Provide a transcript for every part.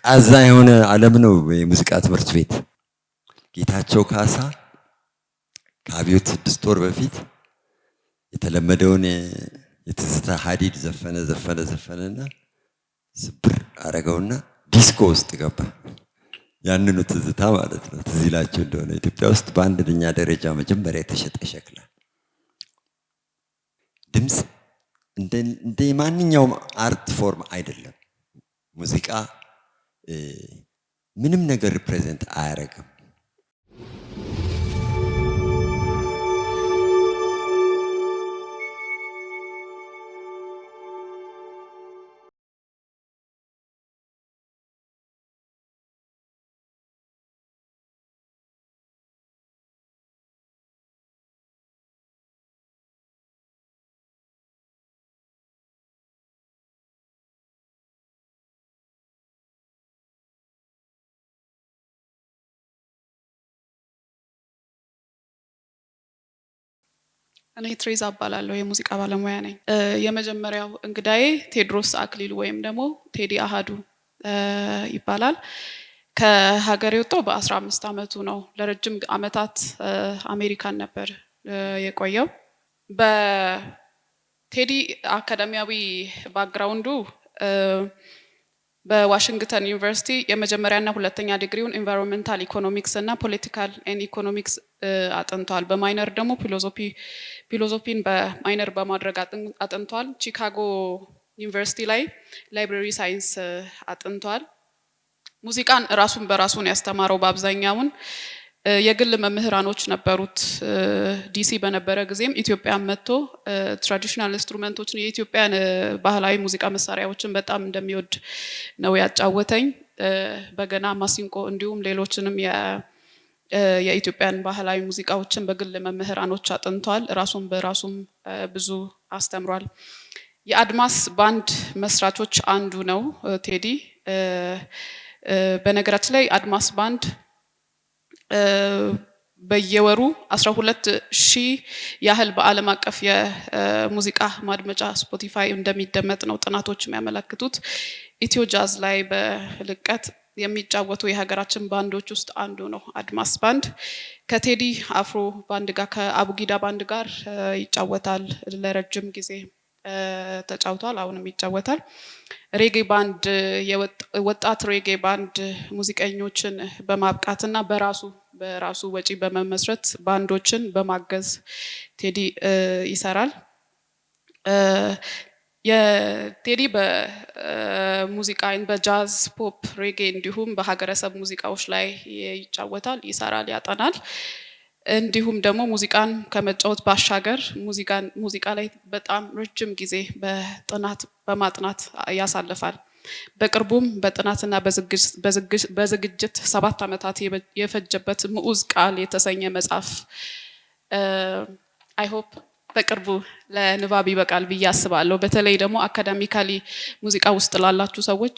ቀዝቃዛ የሆነ ዓለም ነው የሙዚቃ ትምህርት ቤት። ጌታቸው ካሳ ከአብዮት 6 ወር በፊት የተለመደውን የትዝታ ሀዲድ ዘፈነና ስብር አረገውና ዲስኮ ውስጥ ገባ። ያንኑ ትዝታ ማለት ነው። ትዝ ይላችሁ እንደሆነ ኢትዮጵያ ውስጥ በአንደኛ ደረጃ መጀመሪያ የተሸጠ ሸክላ ድምጽ እንደ ማንኛውም አርት ፎርም አይደለም። ሙዚቃ ምንም ነገር ሪፕሬዘንት አያረግም። እኔ ትሬዛ አባላለሁ የሙዚቃ ባለሙያ ነኝ። የመጀመሪያው እንግዳዬ ቴድሮስ አክሊሉ ወይም ደግሞ ቴዲ አሃዱ ይባላል። ከሀገር የወጣው በ15 አመቱ ነው። ለረጅም አመታት አሜሪካን ነበር የቆየው። በቴዲ አካዳሚያዊ ባክግራውንዱ በዋሽንግተን ዩኒቨርሲቲ የመጀመሪያና ሁለተኛ ዲግሪውን ኢንቫይሮንመንታል ኢኮኖሚክስ እና ፖለቲካል ኤንድ ኢኮኖሚክስ አጥንቷል። በማይነር ደግሞ ፊሎሶፊን በማይነር በማድረግ አጥንቷል። ቺካጎ ዩኒቨርሲቲ ላይ ላይብረሪ ሳይንስ አጥንቷል። ሙዚቃን ራሱን በራሱን ያስተማረው በአብዛኛውን የግል መምህራኖች ነበሩት። ዲሲ በነበረ ጊዜም ኢትዮጵያ መጥቶ ትራዲሽናል ኢንስትሩመንቶችን የኢትዮጵያን ባህላዊ ሙዚቃ መሳሪያዎችን በጣም እንደሚወድ ነው ያጫወተኝ። በገና፣ ማሲንቆ እንዲሁም ሌሎችንም የኢትዮጵያን ባህላዊ ሙዚቃዎችን በግል መምህራኖች አጥንቷል። ራሱን በራሱም ብዙ አስተምሯል። የአድማስ ባንድ መስራቾች አንዱ ነው ቴዲ። በነገራችን ላይ አድማስ ባንድ በየወሩ 12,000 ያህል በዓለም አቀፍ የሙዚቃ ማድመጫ ስፖቲፋይ እንደሚደመጥ ነው ጥናቶች የሚያመለክቱት። ኢትዮ ጃዝ ላይ በልቀት የሚጫወቱ የሀገራችን ባንዶች ውስጥ አንዱ ነው አድማስ ባንድ። ከቴዲ አፍሮ ባንድ ጋር ከአቡጊዳ ባንድ ጋር ይጫወታል። ለረጅም ጊዜ ተጫውቷል፣ አሁንም ይጫወታል። ሬጌ ባንድ ወጣት ሬጌ ባንድ ሙዚቀኞችን በማብቃትና በራሱ ወጪ በመመስረት ባንዶችን በማገዝ ቴዲ ይሰራል። የቴዲ በሙዚቃ በጃዝ፣ ፖፕ፣ ሬጌ እንዲሁም በሀገረሰብ ሙዚቃዎች ላይ ይጫወታል፣ ይሰራል፣ ያጠናል። እንዲሁም ደግሞ ሙዚቃን ከመጫወት ባሻገር ሙዚቃ ላይ በጣም ረጅም ጊዜ በማጥናት ያሳልፋል። በቅርቡም በጥናትና በዝግጅት 7 አመታት የፈጀበት ምዑዝ ቃል የተሰኘ መጽሐፍ አይ ሆፕ በቅርቡ ለንባብ ይበቃል ብዬ አስባለሁ። በተለይ ደግሞ አካዳሚካሊ ሙዚቃ ውስጥ ላላችሁ ሰዎች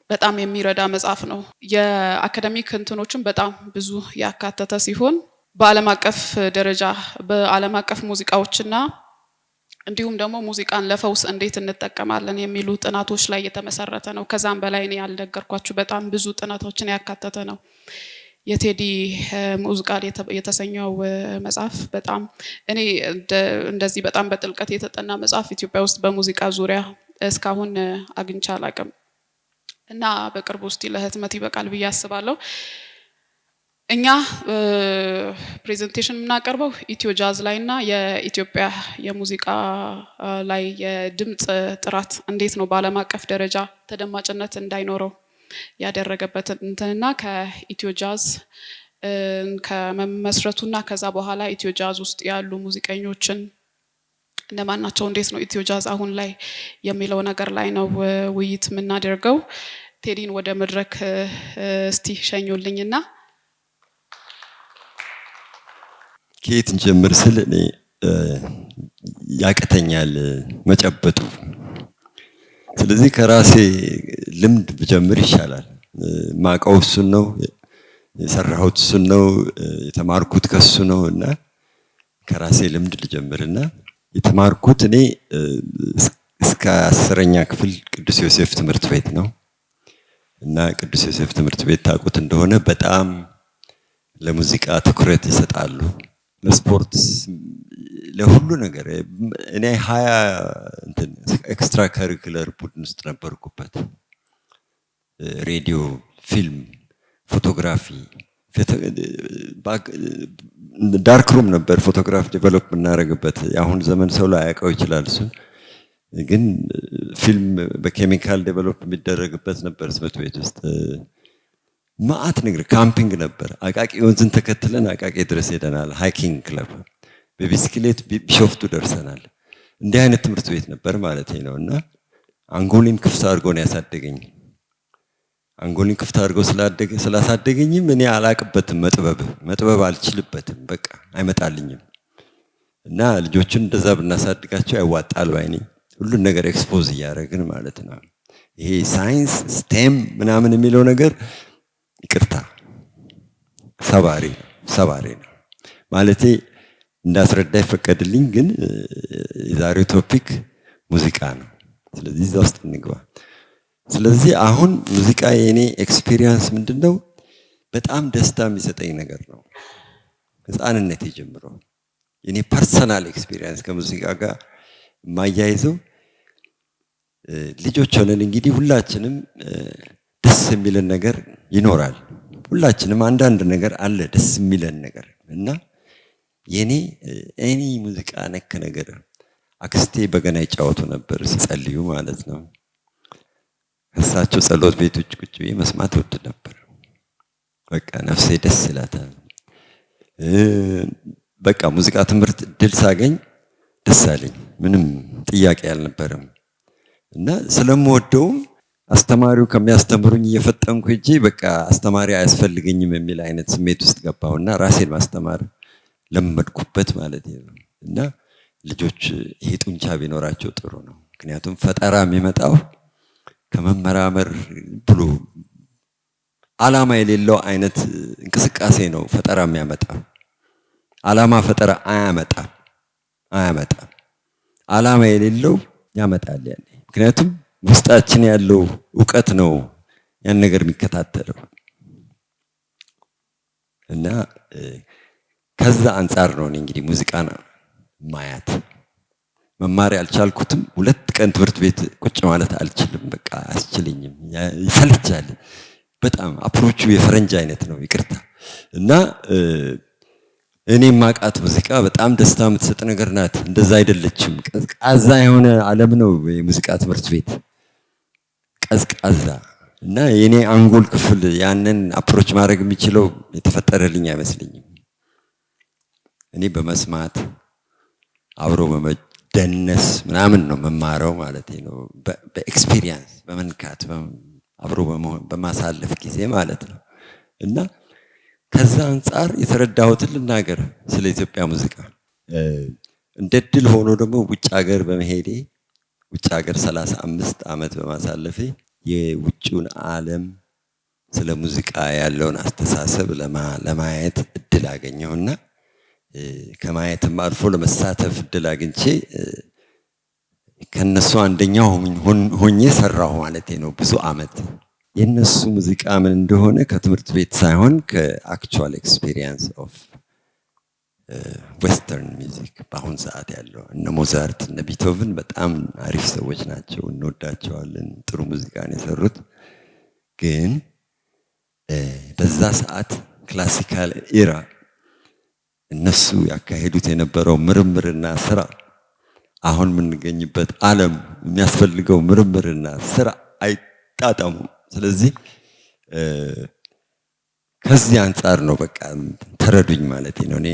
በጣም የሚረዳ መጽሐፍ ነው። የአካዳሚክ እንትኖችን በጣም ብዙ ያካተተ ሲሆን በዓለም አቀፍ ደረጃ በዓለም አቀፍ ሙዚቃዎችና እንዲሁም ደግሞ ሙዚቃን ለፈውስ እንዴት እንጠቀማለን የሚሉ ጥናቶች ላይ የተመሰረተ ነው። ከዛም በላይ እኔ ያልነገርኳችሁ በጣም ብዙ ጥናቶችን ያካተተ ነው። የቴዲ ምዑዝ ቃል የተሰኘው መጽሐፍ በጣም እኔ እንደዚህ በጣም በጥልቀት የተጠና መጽሐፍ ኢትዮጵያ ውስጥ በሙዚቃ ዙሪያ እስካሁን አግኝቼ አላውቅም እና በቅርቡ ውስጥ ለህትመት ይበቃል ብዬ አስባለሁ። እኛ ፕሬዘንቴሽን የምናቀርበው ኢትዮ ጃዝ ላይ እና የኢትዮጵያ የሙዚቃ ላይ የድምጽ ጥራት እንዴት ነው በዓለም አቀፍ ደረጃ ተደማጭነት እንዳይኖረው ያደረገበት እንትንና ከኢትዮ ጃዝ ከመመስረቱና ከዛ በኋላ ኢትዮ ጃዝ ውስጥ ያሉ ሙዚቀኞችን እነማን ናቸው፣ እንዴት ነው ኢትዮ ጃዝ አሁን ላይ የሚለው ነገር ላይ ነው ውይይት የምናደርገው። ቴዲን ወደ መድረክ እስቲ ሸኙልኝና ከየት እንጀምር ስል እኔ ያቅተኛል መጨበጡ። ስለዚህ ከራሴ ልምድ ብጀምር ይሻላል። ማቀው እሱን ነው፣ የሰራሁት እሱን ነው፣ የተማርኩት ከሱ ነው እና ከራሴ ልምድ ልጀምርና የተማርኩት እኔ እስከ 10ኛ ክፍል ቅዱስ ዮሴፍ ትምህርት ቤት ነው። እና ቅዱስ ዮሴፍ ትምህርት ቤት ታውቁት እንደሆነ በጣም ለሙዚቃ ትኩረት ይሰጣሉ፣ ለስፖርት፣ ለሁሉ ነገር። እኔ 20 እንትን ኤክስትራ ካሪኩለር ቡድን ውስጥ ነበርኩበት። ሬዲዮ፣ ፊልም፣ ፎቶግራፊ፣ ዳርክ ሩም ነበር ፎቶግራፍ ዴቨሎፕ የምናደርግበት። የአሁን ዘመን ሰው ላይ ያውቀው ይችላል እሱ ግን ፊልም በኬሚካል ዴቨሎፕ የሚደረግበት ነበር ትምህርት ቤት ውስጥ። ማአት ነገር ካምፒንግ ነበር። አቃቂ ወንዝን ተከትለን አቃቂ ድረስ ሄደናል። ሃይኪንግ ክለብ በቢስክሌት ቢሾፍቱ ደርሰናል። እንዲህ አይነት ትምህርት ቤት ነበር ማለት ነው። እና አንጎሊን ክፍት አድርጎ ነው ያሳደገኝ። አንጎሊን ክፍት አድርጎ ስላሳደገኝም እኔ አላቅበትም፣ መጥበብ አልችልበትም፣ በቃ አይመጣልኝም። እና ልጆችን እንደዛ ብናሳድጋቸው ያዋጣል ባይ ነኝ። ሁሉን ነገር ኤክስፖዝ እያደረግን ማለት ነው። ይሄ ሳይንስ ስቴም ምናምን የሚለው ነገር ይቅርታ ሰባሪ ነው ማለቴ እንዳስረዳ ይፈቀድልኝ። ግን የዛሬው ቶፒክ ሙዚቃ ነው። ስለዚህ እዛ ውስጥ እንግባ። ስለዚህ አሁን ሙዚቃ የኔ ኤክስፒሪየንስ ምንድነው? በጣም ደስታ የሚሰጠኝ ነገር ነው። ህፃንነቴ ጀምሮ የኔ ፐርሰናል ኤክስፒሪየንስ ከሙዚቃ ጋር ማያይዘው ልጆች ሆነን እንግዲህ ሁላችንም ደስ የሚለን ነገር ይኖራል። ሁላችንም አንዳንድ ነገር አለ ደስ የሚለን ነገር እና የኔ ሙዚቃ ነክ ነገር አክስቴ በገና ይጫወቱ ነበር ሲጸልዩ ማለት ነው። እሳቸው ጸሎት ቤቶች ቁጭ ብዬ መስማት ወድ ነበር። በቃ ነፍሴ ደስ ይላታል። በቃ ሙዚቃ ትምህርት ድል ሳገኝ ደስ አለኝ። ምንም ጥያቄ አልነበረም። እና ስለምወደውም አስተማሪው ከሚያስተምሩኝ እየፈጠንኩ ሄጄ በቃ አስተማሪ አያስፈልገኝም የሚል አይነት ስሜት ውስጥ ገባሁና ራሴን ማስተማር ለመድኩበት ማለት ነው። እና ልጆች ይሄ ጡንቻ ቢኖራቸው ጥሩ ነው። ምክንያቱም ፈጠራ የሚመጣው ከመመራመር ብሎ ዓላማ የሌለው አይነት እንቅስቃሴ ነው ፈጠራ የሚያመጣው። ዓላማ ፈጠራ አያመጣም። ዓላማ የሌለው ያመጣል ያኔ። ምክንያቱም ውስጣችን ያለው ዕውቀት ነው ያን ነገር የሚከታተለው። እና ከዛ አንፃር ነው እንግዲህ ሙዚቃን ማያት መማር ያልቻልኩትም። 2 ቀን ትምህርት ቤት ቁጭ ማለት አልችልም። በቃ አስችልኝም፣ ይሰልቻል በጣም። አፕሮቹ የፈረንጅ አይነት ነው፣ ይቅርታ። እና እኔ ማቃት ሙዚቃ በጣም ደስታ የምትሰጥ ነገር ናት። እንደዛ አይደለችም። ቀዝቃዛ የሆነ ዓለም ነው የሙዚቃ ትምህርት ቤት፣ ቀዝቃዛ። እና የኔ አንጎል ክፍል ያንን አፕሮች ማድረግ የሚችለው የተፈጠረልኝ አይመስልኝም። እኔ በመስማት አብሮ በመደነስ ምናምን ነው መማረው ማለት ነው። በኤክስፒሪየንስ በመንካት አብሮ በማሳለፍ ጊዜ ማለት ነው። እና ከዛ አንፃር የተረዳሁትን ልናገር ስለ ኢትዮጵያ ሙዚቃ። እንደ ድል ሆኖ ደግሞ ውጭ ሀገር በመሄዴ ውጭ ሀገር 35 ዓመት በማሳለፌ የውጭውን ዓለም ስለ ሙዚቃ ያለውን አስተሳሰብ ለማየት እድል አገኘሁና ከማየትም አልፎ ለመሳተፍ እድል አግኝቼ ከነሱ አንደኛው ሆኜ ሰራሁ ማለት ነው። ብዙ ዓመት የነሱ ሙዚቃ ምን እንደሆነ ከትምህርት ቤት ሳይሆን ከአክቹዋል ኤክስፒሪየንስ ኦፍ ዌስተርን ሚውዚክ በአሁን ሰዓት ያለው እነ ሞዛርት እነ ቢቶቨን በጣም አሪፍ ሰዎች ናቸው፣ እንወዳቸዋለን። ጥሩ ሙዚቃን የሰሩት። ግን በዛ ሰዓት ክላሲካል ኢራ እነሱ ያካሄዱት የነበረው ምርምርና ስራ አሁን የምንገኝበት ዓለም የሚያስፈልገው ምርምርና ስራ አይጣጣሙም። ስለዚህ ከዚህ አንፃር ነው በቃ ተረዱኝ ማለት ነው። እኔ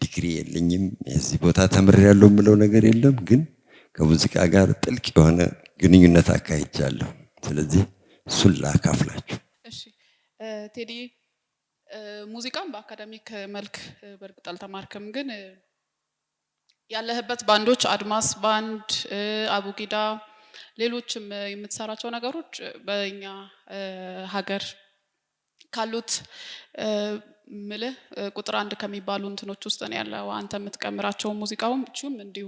ዲግሪ የለኝም፣ የዚህ ቦታ ተምሬያለሁ የምለው ነገር የለም። ግን ከሙዚቃ ጋር ጥልቅ የሆነ ግንኙነት አካሂጃለሁ። ስለዚህ እሱን ላካፍላችሁ። እሺ ቴዲ፣ ሙዚቃን በአካዳሚክ መልክ በእርግጥ አልተማርክም፣ ግን ያለህበት ባንዶች አድማስ ባንድ፣ አቡጊዳ፣ ሌሎችም የምትሰራቸው ነገሮች በእኛ ሀገር ካሉት ምልህ ቁጥር 1 ከሚባሉ እንትኖች ውስጥ ነው ያለው። አንተ የምትቀምራቸው ሙዚቃዎችም እንዲሁ።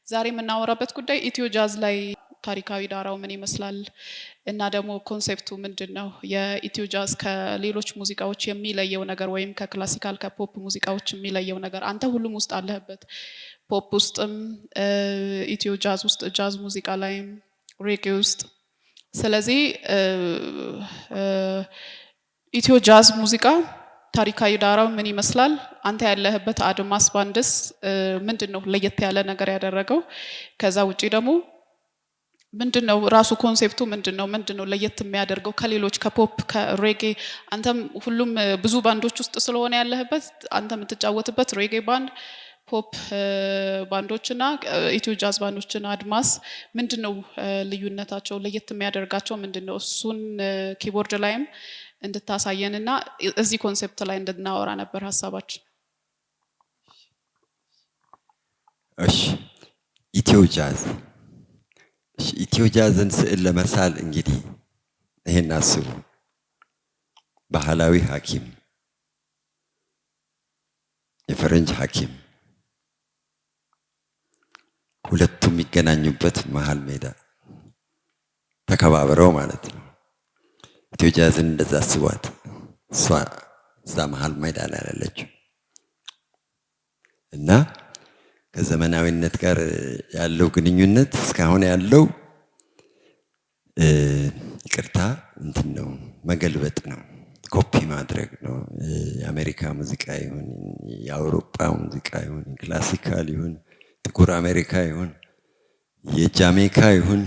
ዛሬ የምናወራበት ጉዳይ ኢትዮ ጃዝ ላይ ታሪካዊ ዳራው ምን ይመስላል እና ደግሞ ኮንሴፕቱ ምንድነው? የኢትዮ ጃዝ ከሌሎች ሙዚቃዎች የሚለየው ነገር ወይም ከክላሲካል ከፖፕ ሙዚቃዎች የሚለየው ነገር አንተ ሁሉም ውስጥ አለህበት። ፖፕ ውስጥም ኢትዮ ጃዝ ውስጥ ጃዝ ሙዚቃ ላይም ሬጌ ውስጥ ስለዚህ ኢትዮ ጃዝ ሙዚቃ ታሪካዊ ዳራው ምን ይመስላል? አንተ ያለህበት አድማስ ባንድስ ምንድነው ለየት ያለ ነገር ያደረገው? ከዛ ውጪ ደግሞ ምንድነው ራሱ ኮንሴፕቱ ምንድነው ለየት የሚያደርገው ከሌሎች ከፖፕ ከሬጌ? አንተም ሁሉም ብዙ ባንዶች ውስጥ ስለሆነ ያለህበት አንተ የምትጫወትበት ሬጌ ባንድ ፖፕ ባንዶችና ኢትዮ ጃዝ ባንዶችና አድማስ ምንድነው ልዩነታቸው ለየት የሚያደርጋቸው ምንድነው? እሱን ኪቦርድ ላይም እንድታሳየንና እዚህ ኮንሴፕት ላይ እንድናወራ ነበር ሐሳባችን። እሺ ኢትዮ ጃዝን ስዕል ለመሳል እንግዲህ ይሄን አስቡ። ባህላዊ ሐኪም፣ የፈረንጅ ሐኪም ሁለቱም የሚገናኙበት መሃል ሜዳ ተከባብረው ማለት ነው። ኢትዮ ጃዝን እንደዛ አስቧት። እዛ መሃል ሜዳ ላይ ያለችው እና ከዘመናዊነት ጋር ያለው ግንኙነት እስካሁን ያለው ይቅርታ እንትን ነው፣ መገልበጥ ነው፣ ኮፒ ማድረግ ነው። የአሜሪካ ሙዚቃ ይሁን የአውሮፓ ሙዚቃ ይሁን ክላሲካል ይሁን ጥቁር አሜሪካ ይሁን የጃሜካ ይሁን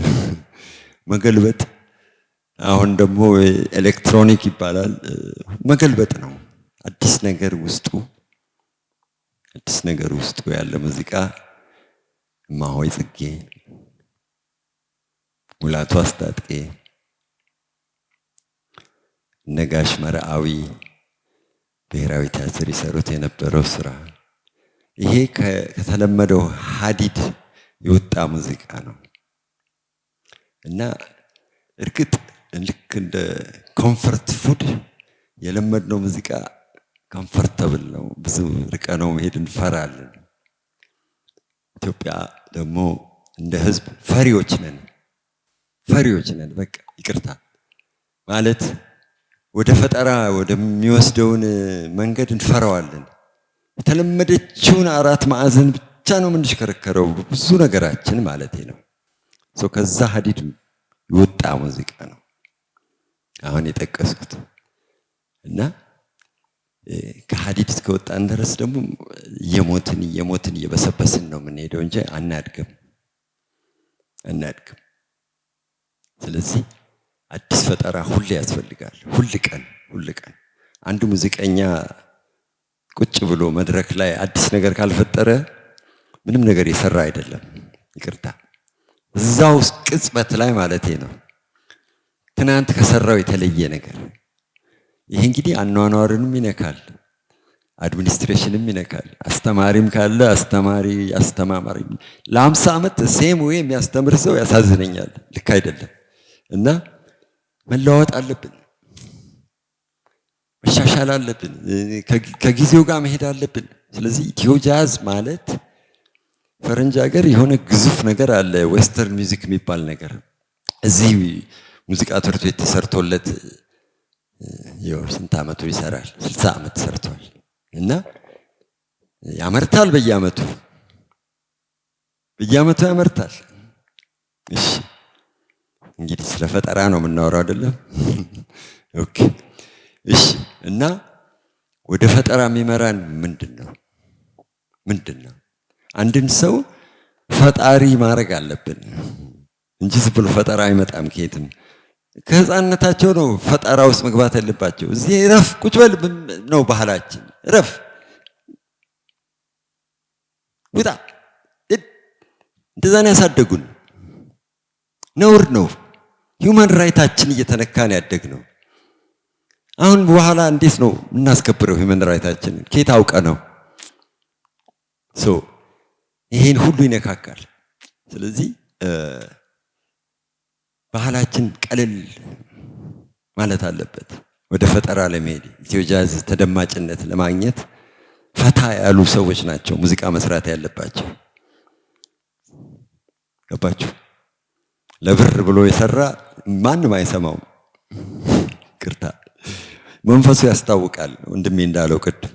መገልበጥ። አሁን ደግሞ ኤሌክትሮኒክ ይባላል፣ መገልበጥ ነው። አዲስ ነገር ውስጡ ያለ ሙዚቃ እማሆይ ጽጌ፣ ሙላቱ አስታጥቄ፣ ነጋሽ መርዓዊ ብሔራዊ ቲያትር ይሰሩት የነበረው ስራ ይሄ ከተለመደው ሀዲድ የወጣ ሙዚቃ ነው እና እርግጥ ልክ እንደ ኮምፈርት ፉድ የለመድነው ሙዚቃ ኮምፈርተብል ነው። ብዙ ርቀነው መሄድ እንፈራለን። ኢትዮጵያ ደግሞ እንደ ህዝብ ፈሪዎች ነን። በቃ ይቅርታ ማለት ወደ ፈጠራ ወደሚወስደውን መንገድ እንፈራዋለን። የተለመደችውን አራት ማዕዘን ብቻ ነው የምንሽከረከረው ብዙ ነገራችን ማለት ነው። ከዛ ሀዲድ የወጣ ሙዚቃ ነው አሁን የጠቀስኩት እና ከሀዲድ እስከወጣን ድረስ ደግሞ እየሞትን እየበሰበስን ነው የምንሄደው እንጂ አናድግም። ስለዚህ አዲስ ፈጠራ ሁሌ ያስፈልጋል። ሁል ቀን አንዱ ሙዚቀኛ ቁጭ ብሎ መድረክ ላይ አዲስ ነገር ካልፈጠረ ምንም ነገር የሰራ አይደለም። ይቅርታ እዛው ቅጽበት ላይ ማለቴ ነው ትናንት ከሰራው የተለየ ነገር። ይሄ እንግዲህ አኗኗርንም ይነካል፣ አድሚኒስትሬሽንም ይነካል። አስተማሪም ካለ አስተማሪ ለ50 ዓመት ሴም ወይ የሚያስተምር ሰው ያሳዝነኛል። ልክ አይደለም እና መለዋወጥ አለብን፣ መሻሻል አለብን፣ ከጊዜው ጋር መሄድ አለብን። ስለዚህ ኢትዮ ጃዝ ማለት ፈረንጅ ሀገር የሆነ ግዙፍ ነገር አለ፣ ዌስተርን ሚውዚክ የሚባል ነገር እዚህ ሙዚቃ ትምህርት ቤት ተሰርቶለት ስንት ዓመቱ ይሰራል? 60 ዓመት ሰርቷል እና ያመርታል። በየዓመቱ ያመርታል። እሺ እንግዲህ ስለ ፈጠራ ነው የምናወራው አይደለም? ኦኬ እሺ። እና ወደ ፈጠራ የሚመራን ምንድነው? አንድን ሰው ፈጣሪ ማድረግ አለብን እንጂ ዝም ብሎ ፈጠራ አይመጣም ከየትም። ከህፃንነታቸው ነው ፈጠራ ውስጥ መግባት ያለባቸው። እዚህ ረፍ ቁጭ በል ነው ባህላችን። ረፍ ውጣ፣ እንደዛ ነው ያሳደጉን። ነውር ነው። ሂውማን ራይታችን እየተነካን ያደግነው። አሁን በኋላ እንዴት ነው እናስከብረው ሂውማን ራይታችን? ከየት አውቀ ነው? ይሄን ሁሉ ይነካካል። ስለዚህ ባህላችን ቀለል ማለት አለበት ወደ ፈጠራ ለመሄድ። ኢትዮ ጃዝ ተደማጭነት ለማግኘት ፈታ ያሉ ሰዎች ናቸው ሙዚቃ መስራት ያለባቸው። ገባችሁ? ለብር ብሎ የሰራ ማንም አይሰማውም። ቅርታ መንፈሱ ያስታውቃል። ወንድሜ እንዳለው ቅድም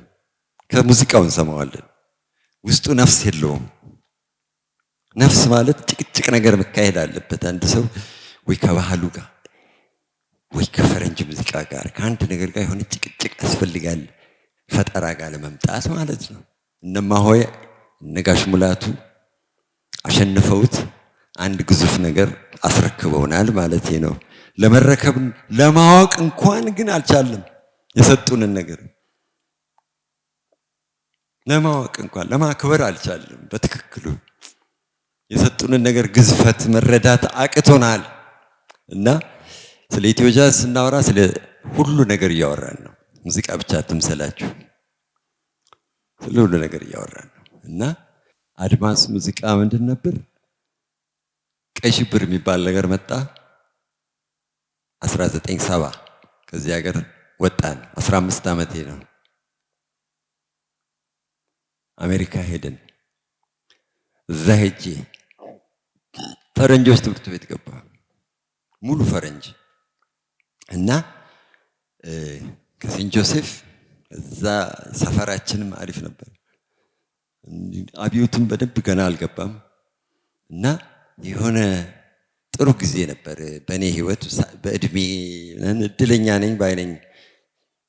ከሙዚቃው እንሰማዋለን። ውስጡ ነፍስ የለውም። ነፍስ ማለት ጭቅጭቅ ነገር መካሄድ አለበት። አንድ ሰው ወይ ከባህሉ ጋር ወይ ከፈረንጅ ሙዚቃ ጋር ከአንድ ነገር ጋር የሆነ ጭቅጭቅ ያስፈልጋል ፈጠራ ጋር ለመምጣት ማለት ነው። እነማሆይ ነጋሽ ሙላቱ አሸንፈውት አንድ ግዙፍ ነገር አስረክበውናል ማለት ነው። ለመረከብ ለማወቅ እንኳን ግን አልቻለም። የሰጡንን ነገር ለማወቅ እንኳን ለማክበር አልቻለም። በትክክሉ የሰጡንን ነገር ግዝፈት መረዳት አቅቶናል። እና ስለ ኢትዮ ጃዝ ስናወራ ስለ ሁሉ ነገር እያወራን ነው። ሙዚቃ ብቻ አትምሰላችሁ፣ ስለ ሁሉ ነገር እያወራን ነው። እና አድማስ ሙዚቃ ምንድን ነበር? ቀይ ሽብር የሚባል ነገር መጣ 1970 ከዚህ ሀገር ወጣን። 15 ዓመቴ ነው። አሜሪካ ሄድን። እዛ ሄጄ ፈረንጆች ትምህርት ቤት ገባ፣ ሙሉ ፈረንጅ እና ከሴንት ጆሴፍ እዛ ሰፈራችንም አሪፍ ነበር። አብዮቱም በደንብ ገና አልገባም እና የሆነ ጥሩ ጊዜ ነበር በእኔ ህይወት። በእድሜ እድለኛ ነኝ ባይነኝ።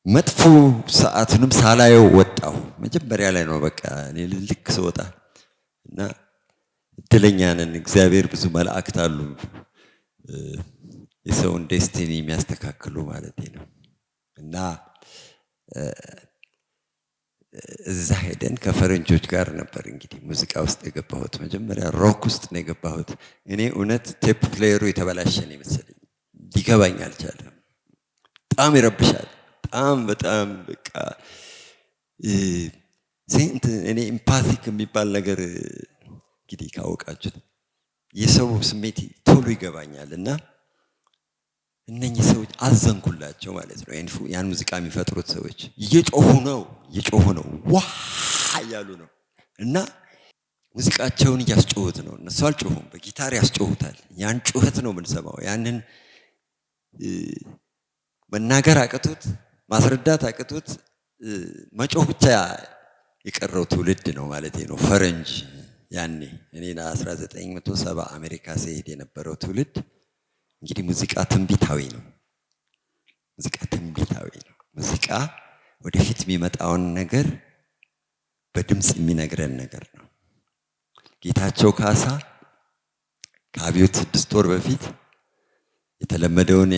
መጥፎ ሰዓቱንም ሳላየው ወጣሁ። መጀመሪያ ላይ ነው በቃ እኔ ልክ ስወጣ እና እድለኛ ነን። እግዚአብሔር ብዙ መላእክት አሉ የሰውን ዴስቲኒ የሚያስተካክሉ ማለት ነው። እና እዛ ሄደን ከፈረንጆች ጋር ነበር እንግዲህ ሙዚቃ ውስጥ የገባሁት። መጀመሪያ ሮክ ውስጥ ነው የገባሁት። እኔ እውነት ቴፕ ፕሌየሩ የተበላሸ ነው መሰለኝ፣ ሊገባኝ አልቻለም። በጣም ይረብሻል። በጣም በቃ እኔ ኢምፓቲክ የሚባል ነገር እንግዲህ ካወቃችሁት የሰው ስሜት ቶሎ ይገባኛል። እና እነኚህ ሰዎች አዘንኩላቸው ማለት ነው። ያን ሙዚቃ የሚፈጥሩት ሰዎች እየጮሁ ነው ዋ እያሉ ነው። እና ሙዚቃቸውን እያስጮሁት ነው። እነሱ አልጮሁም፣ በጊታር ያስጮሁታል። ያን ጩኸት ነው የምንሰማው። ያንን መናገር አቅቶት ማስረዳት አቅቶት መጮህ ብቻ የቀረው ትውልድ ነው ማለት ነው። ፈረንጅ ያኔ እኔ ለ1970 አሜሪካ ሲሄድ የነበረው ትውልድ እንግዲህ ሙዚቃ ትንቢታዊ ነው። ሙዚቃ ትንቢታዊ ነው። ሙዚቃ ወደፊት የሚመጣውን ነገር በድምፅ የሚነግረን ነገር ነው። ጌታቸው ካሳ ከአብዮት 6 ወር በፊት የተለመደውን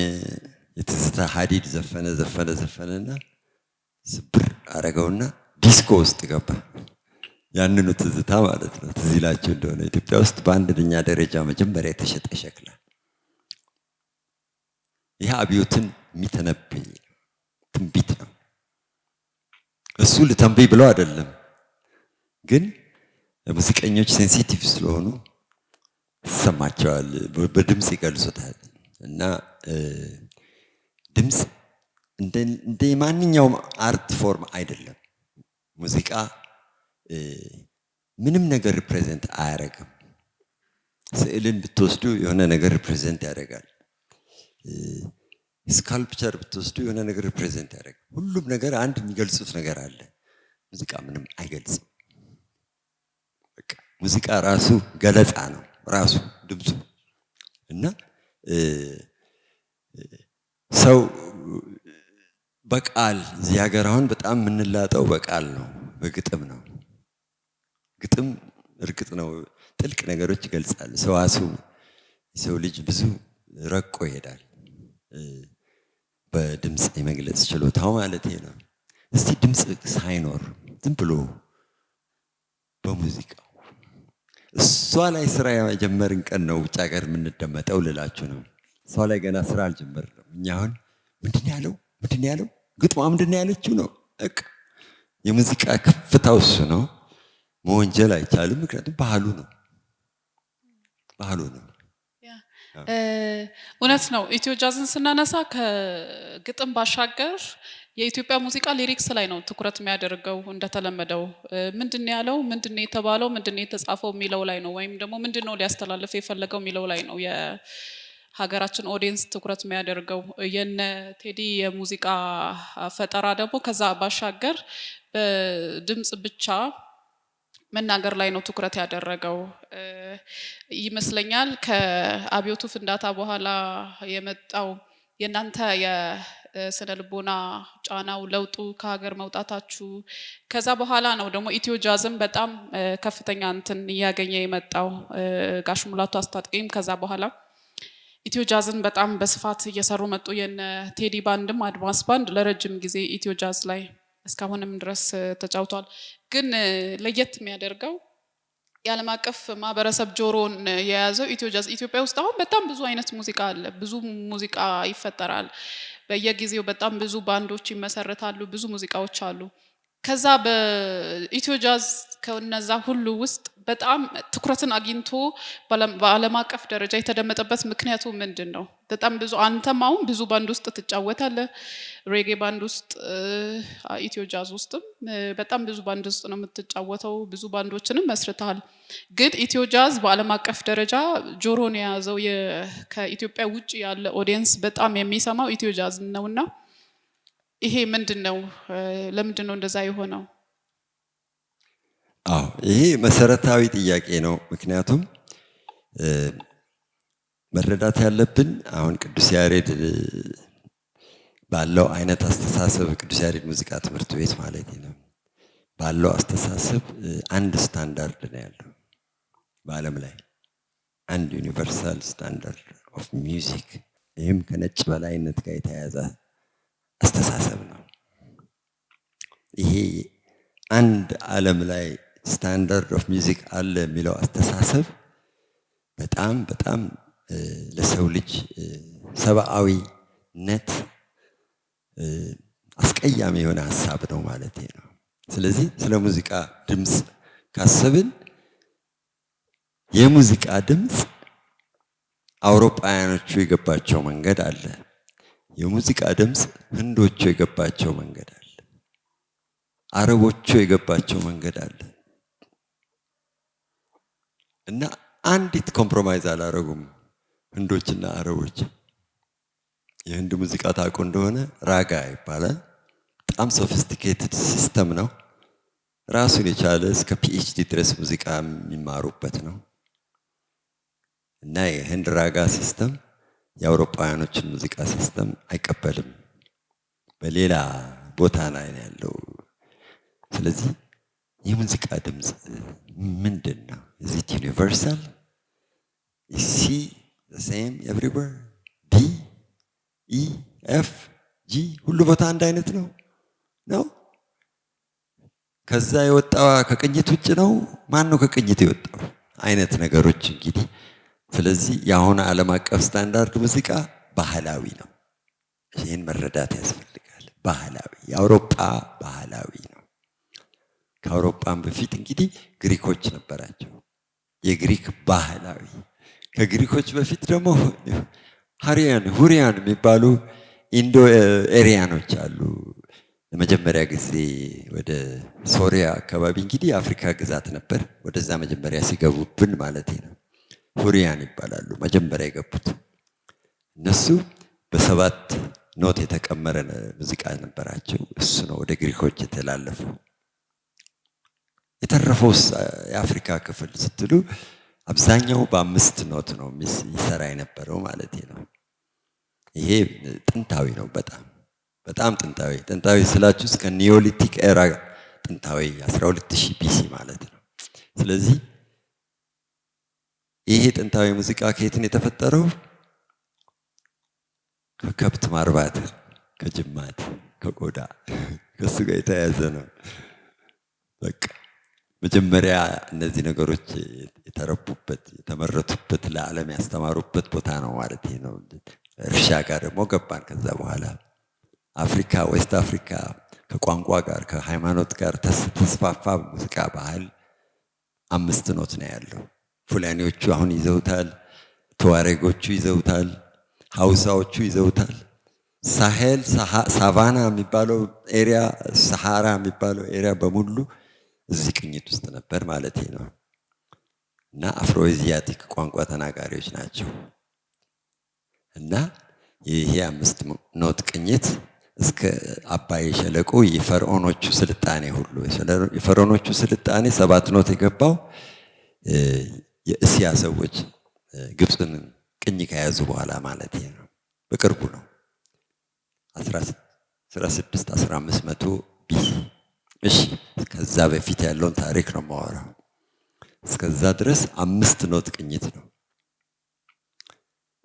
የትዝታ ሀዲድ ዘፈነና ስብር አረገውና ዲስኮ ውስጥ ገባ። ያንኑ ትዝታ ማለት ነው። ትዝ ይላችሁ እንደሆነ ኢትዮጵያ ውስጥ በአንደኛ ደረጃ መጀመሪያ የተሸጠ ሸክላ። ይህ አብዮትን የሚተነብይ ትንቢት ነው። እሱ ልተንብይ ብለው አይደለም፣ ግን ሙዚቀኞች ሴንሲቲቭ ስለሆኑ ይሰማቸዋል፣ በድምፅ ይገልጹታል። እና ድምፅ እንደ ማንኛውም አርት ፎርም አይደለም። ሙዚቃ ምንም ነገር ሪፕሬዘንት አያደርግም። ስዕልን ብትወስዱ የሆነ ነገር ሪፕሬዘንት ያደርጋል። ስካልፕቸር ብትወስዱ የሆነ ነገር ሪፕሬዘንት ያደርጋል። ሁሉም ነገር አንድ የሚገልጹት ነገር አለ። ሙዚቃ ምንም አይገልጽም። በቃ ሙዚቃ ራሱ ገለጻ ነው፣ ራሱ ድምፁ። እና ሰው በቃል እዚህ ሀገር አሁን በጣም የምንላጠው በቃል ነው፣ በግጥም ነው። ግጥም እርግጥ ነው ጥልቅ ነገሮች ይገልጻል። ሰዋስው የሰው ልጅ ብዙ ረቆ ይሄዳል በድምፅ የመግለጽ ችሎታው ማለት ነው። እስቲ ድምፅ ሳይኖር ዝም ብሎ በሙዚቃው እሷ ላይ ስራ የጀመርን ቀን ነው ውጭ ሀገር የምንደመጠው ልላችሁ ነው። እሷ ላይ ገና ስራ አልጀመርንም። እኛ አሁን ምንድን ያለው ግጥሟ ምንድን ያለችው ነው። የሙዚቃ ከፍታው እሱ ነው። መወንጀል አይቻልም፣ ምክንያቱም ባህሉ ነው። እውነት ነው። ኢትዮ ጃዝን ስናነሳ ከግጥም ባሻገር የኢትዮጵያ ሙዚቃ ሊሪክስ ላይ ነው ትኩረት የሚያደርገው። እንደተለመደው ምንድነው ያለው፣ ምንድነው የተባለው፣ ምንድነው የተጻፈው የሚለው ላይ ነው፣ ወይም ደግሞ ምንድነው ሊያስተላልፍ የፈለገው የሚለው ላይ ነው የሀገራችን ኦዲየንስ ትኩረት የሚያደርገው። የነ ቴዲ የሙዚቃ ፈጠራ ደግሞ ከዛ ባሻገር በድምጽ ብቻ መናገር ላይ ነው ትኩረት ያደረገው ይመስለኛል። ከአብዮቱ ፍንዳታ በኋላ የመጣው የናንተ የስነ ልቦና ጫናው፣ ለውጡ፣ ከሀገር መውጣታችሁ ከዛ በኋላ ነው ደግሞ ኢትዮ ጃዝም በጣም ከፍተኛ እንትን እያገኘ የመጣው። ጋሽ ሙላቱ አስታጥቄም ከዛ በኋላ ኢትዮ ጃዝን በጣም በስፋት እየሰሩ መጡ። የነ ቴዲ ባንድም አድቫንስ ባንድ ለረጅም ጊዜ ኢትዮ ጃዝ ላይ እስካሁንም ድረስ ተጫውቷል። ግን ለየት የሚያደርገው የዓለም አቀፍ ማህበረሰብ ጆሮን የያዘው ኢትዮ ጃዝ። ኢትዮጵያ ውስጥ አሁን በጣም ብዙ አይነት ሙዚቃ አለ፣ ብዙ ሙዚቃ ይፈጠራል በየጊዜው፣ በጣም ብዙ ባንዶች ይመሰረታሉ፣ ብዙ ሙዚቃዎች አሉ። ከዛ በኢትዮ ጃዝ ከነዛ ሁሉ ውስጥ በጣም ትኩረትን አግኝቶ በዓለም አቀፍ ደረጃ የተደመጠበት ምክንያቱ ምንድን ነው? በጣም ብዙ አንተም አሁን ብዙ ባንድ ውስጥ ትጫወታለህ፣ ሬጌ ባንድ ውስጥ፣ ኢትዮ ጃዝ ውስጥም በጣም ብዙ ባንድ ውስጥ ነው የምትጫወተው፣ ብዙ ባንዶችንም መስርተሃል። ግን ኢትዮ ጃዝ በዓለም አቀፍ ደረጃ ጆሮን የያዘው ከኢትዮጵያ ውጭ ያለ ኦዲየንስ በጣም የሚሰማው ኢትዮ ጃዝ ነውና ይሄ ምንድነው? ለምንድነው እንደዛ የሆነው? ይሄ መሰረታዊ ጥያቄ ነው። ምክንያቱም መረዳት ያለብን አሁን ቅዱስ ያሬድ ባለው አይነት አስተሳሰብ፣ ቅዱስ ያሬድ ሙዚቃ ትምህርት ቤት ማለት ነው ባለው አስተሳሰብ አንድ ስታንዳርድ ነው ያለው በዓለም ላይ፣ አንድ ዩኒቨርሳል ስታንዳርድ ኦፍ ሚውዚክ። ይህም ከነጭ በላይነት ጋር የተያያዘ አስተሳሰብ ነው። ይሄ አንድ ዓለም ላይ ስታንዳርድ ኦፍ ሚውዚክ አለ የሚለው አስተሳሰብ በጣም በጣም ለሰው ልጅ ሰብአዊነት አስቀያሚ የሆነ ሀሳብ ነው ማለት ነው። ስለዚህ ስለ ሙዚቃ ድምፅ ካሰብን የሙዚቃ ድምፅ አውሮፓውያኖቹ የገባቸው መንገድ አለ፣ የሙዚቃ ድምፅ ህንዶቹ የገባቸው መንገድ አለ፣ አረቦቹ የገባቸው መንገድ አለ እና አንዲት ኮምፕሮማይዝ አላረጉም ህንዶችና አረቦች። የህንድ ሙዚቃ ታውቁ እንደሆነ ራጋ ይባላል። በጣም ሶፊስቲኬትድ ሲስተም ነው። ራሱን የቻለ እስከ ፒኤችዲ ድረስ ሙዚቃ የሚማሩበት ነው እና የህንድ ራጋ ሲስተም የአውሮፓውያኖችን ሙዚቃ ሲስተም አይቀበልም። በሌላ ቦታ ላይ ነው ያለው። ስለዚህ የሙዚቃ ድምፅ ምንድን ነው? is it universal? is C the same everywhere? D E F G ሁሉ ቦታ አንድ አይነት ነው ነው? ከዛ የወጣው ከቅኝት ውጭ ነው? ማን ነው ከቅኝት የወጣው? አይነት ነገሮች እንግዲህ። ስለዚህ የአሁን ዓለም አቀፍ ስታንዳርድ ሙዚቃ ባህላዊ ነው። ይህን መረዳት ያስፈልጋል። ባህላዊ፣ የአውሮፓ ባህላዊ ነው። ከአውሮፓም በፊት እንግዲህ ግሪኮች ነበራቸው፣ የግሪክ ባህላዊ። ከግሪኮች በፊት ደግሞ ሁሪያን የሚባሉ ኢንዶ ኤሪያኖች አሉ። ለመጀመሪያ ጊዜ ወደ ሶሪያ አካባቢ እንግዲህ የአፍሪካ ግዛት ነበር። ወደዛ መጀመሪያ ሲገቡብን ማለት ነው። ሁሪያን ይባላሉ መጀመሪያ የገቡት። እነሱ በሰባት ኖት የተቀመረ ሙዚቃ ነበራቸው። እሱ ነው ወደ ግሪኮች የተላለፉ። የተረፈውስ የአፍሪካ ክፍል ስትሉ አብዛኛው በአምስት ኖት ነው ይሰራ የነበረው ማለት ነው። ይሄ ጥንታዊ ነው፣ በጣም በጣም ጥንታዊ። ጥንታዊ ስላችሁ እስከ ኒዮሊቲክ ኤራ ጥንታዊ 12000 ቢሲ ማለት ነው። ስለዚህ ይሄ ጥንታዊ ሙዚቃ ከየትን የተፈጠረው? ከከብት ማርባት፣ ከጅማት፣ ከቆዳ ከሱ ጋር የተያያዘ ነው። በቃ መጀመሪያ እነዚህ ነገሮች የተረቡበት የተመረቱበት ለዓለም ያስተማሩበት ቦታ ነው ማለት ነው። እርሻ ጋር ደግሞ ገባን። ከዛ በኋላ አፍሪካ፣ ዌስት አፍሪካ ከቋንቋ ጋር ከሃይማኖት ጋር ተስፋፋ። ሙዚቃ ባህል 5 ኖት ነው ያለው። ፉላኔዎቹ አሁን ይዘውታል። ተዋሬጎቹ ይዘውታል፣ ሀውሳዎቹ ይዘውታል። ሳሄል ሳቫና የሚባለው ኤሪያ፣ ሰሃራ የሚባለው ኤሪያ በሙሉ እዚህ ቅኝት ውስጥ ነበር ማለት ነው። እና አፍሮኤዚያቲክ ቋንቋ ተናጋሪዎች ናቸው። እና ይሄ 5 ኖት ቅኝት እስከ አባይ ሸለቆ የፈርዖኖቹ ስልጣኔ ሁሉ የፈርዖኖቹ ስልጣኔ 7 ኖት የገባው የእስያ ሰዎች ግብፅን ቅኝ ከያዙ በኋላ ማለት ነው። በቅርቡ ነው 16 1500 ቢሲ። እሺ ከዛ በፊት ያለውን ታሪክ ነው የማወራው። እስከዛ ድረስ 5 ኖት ቅኝት ነው።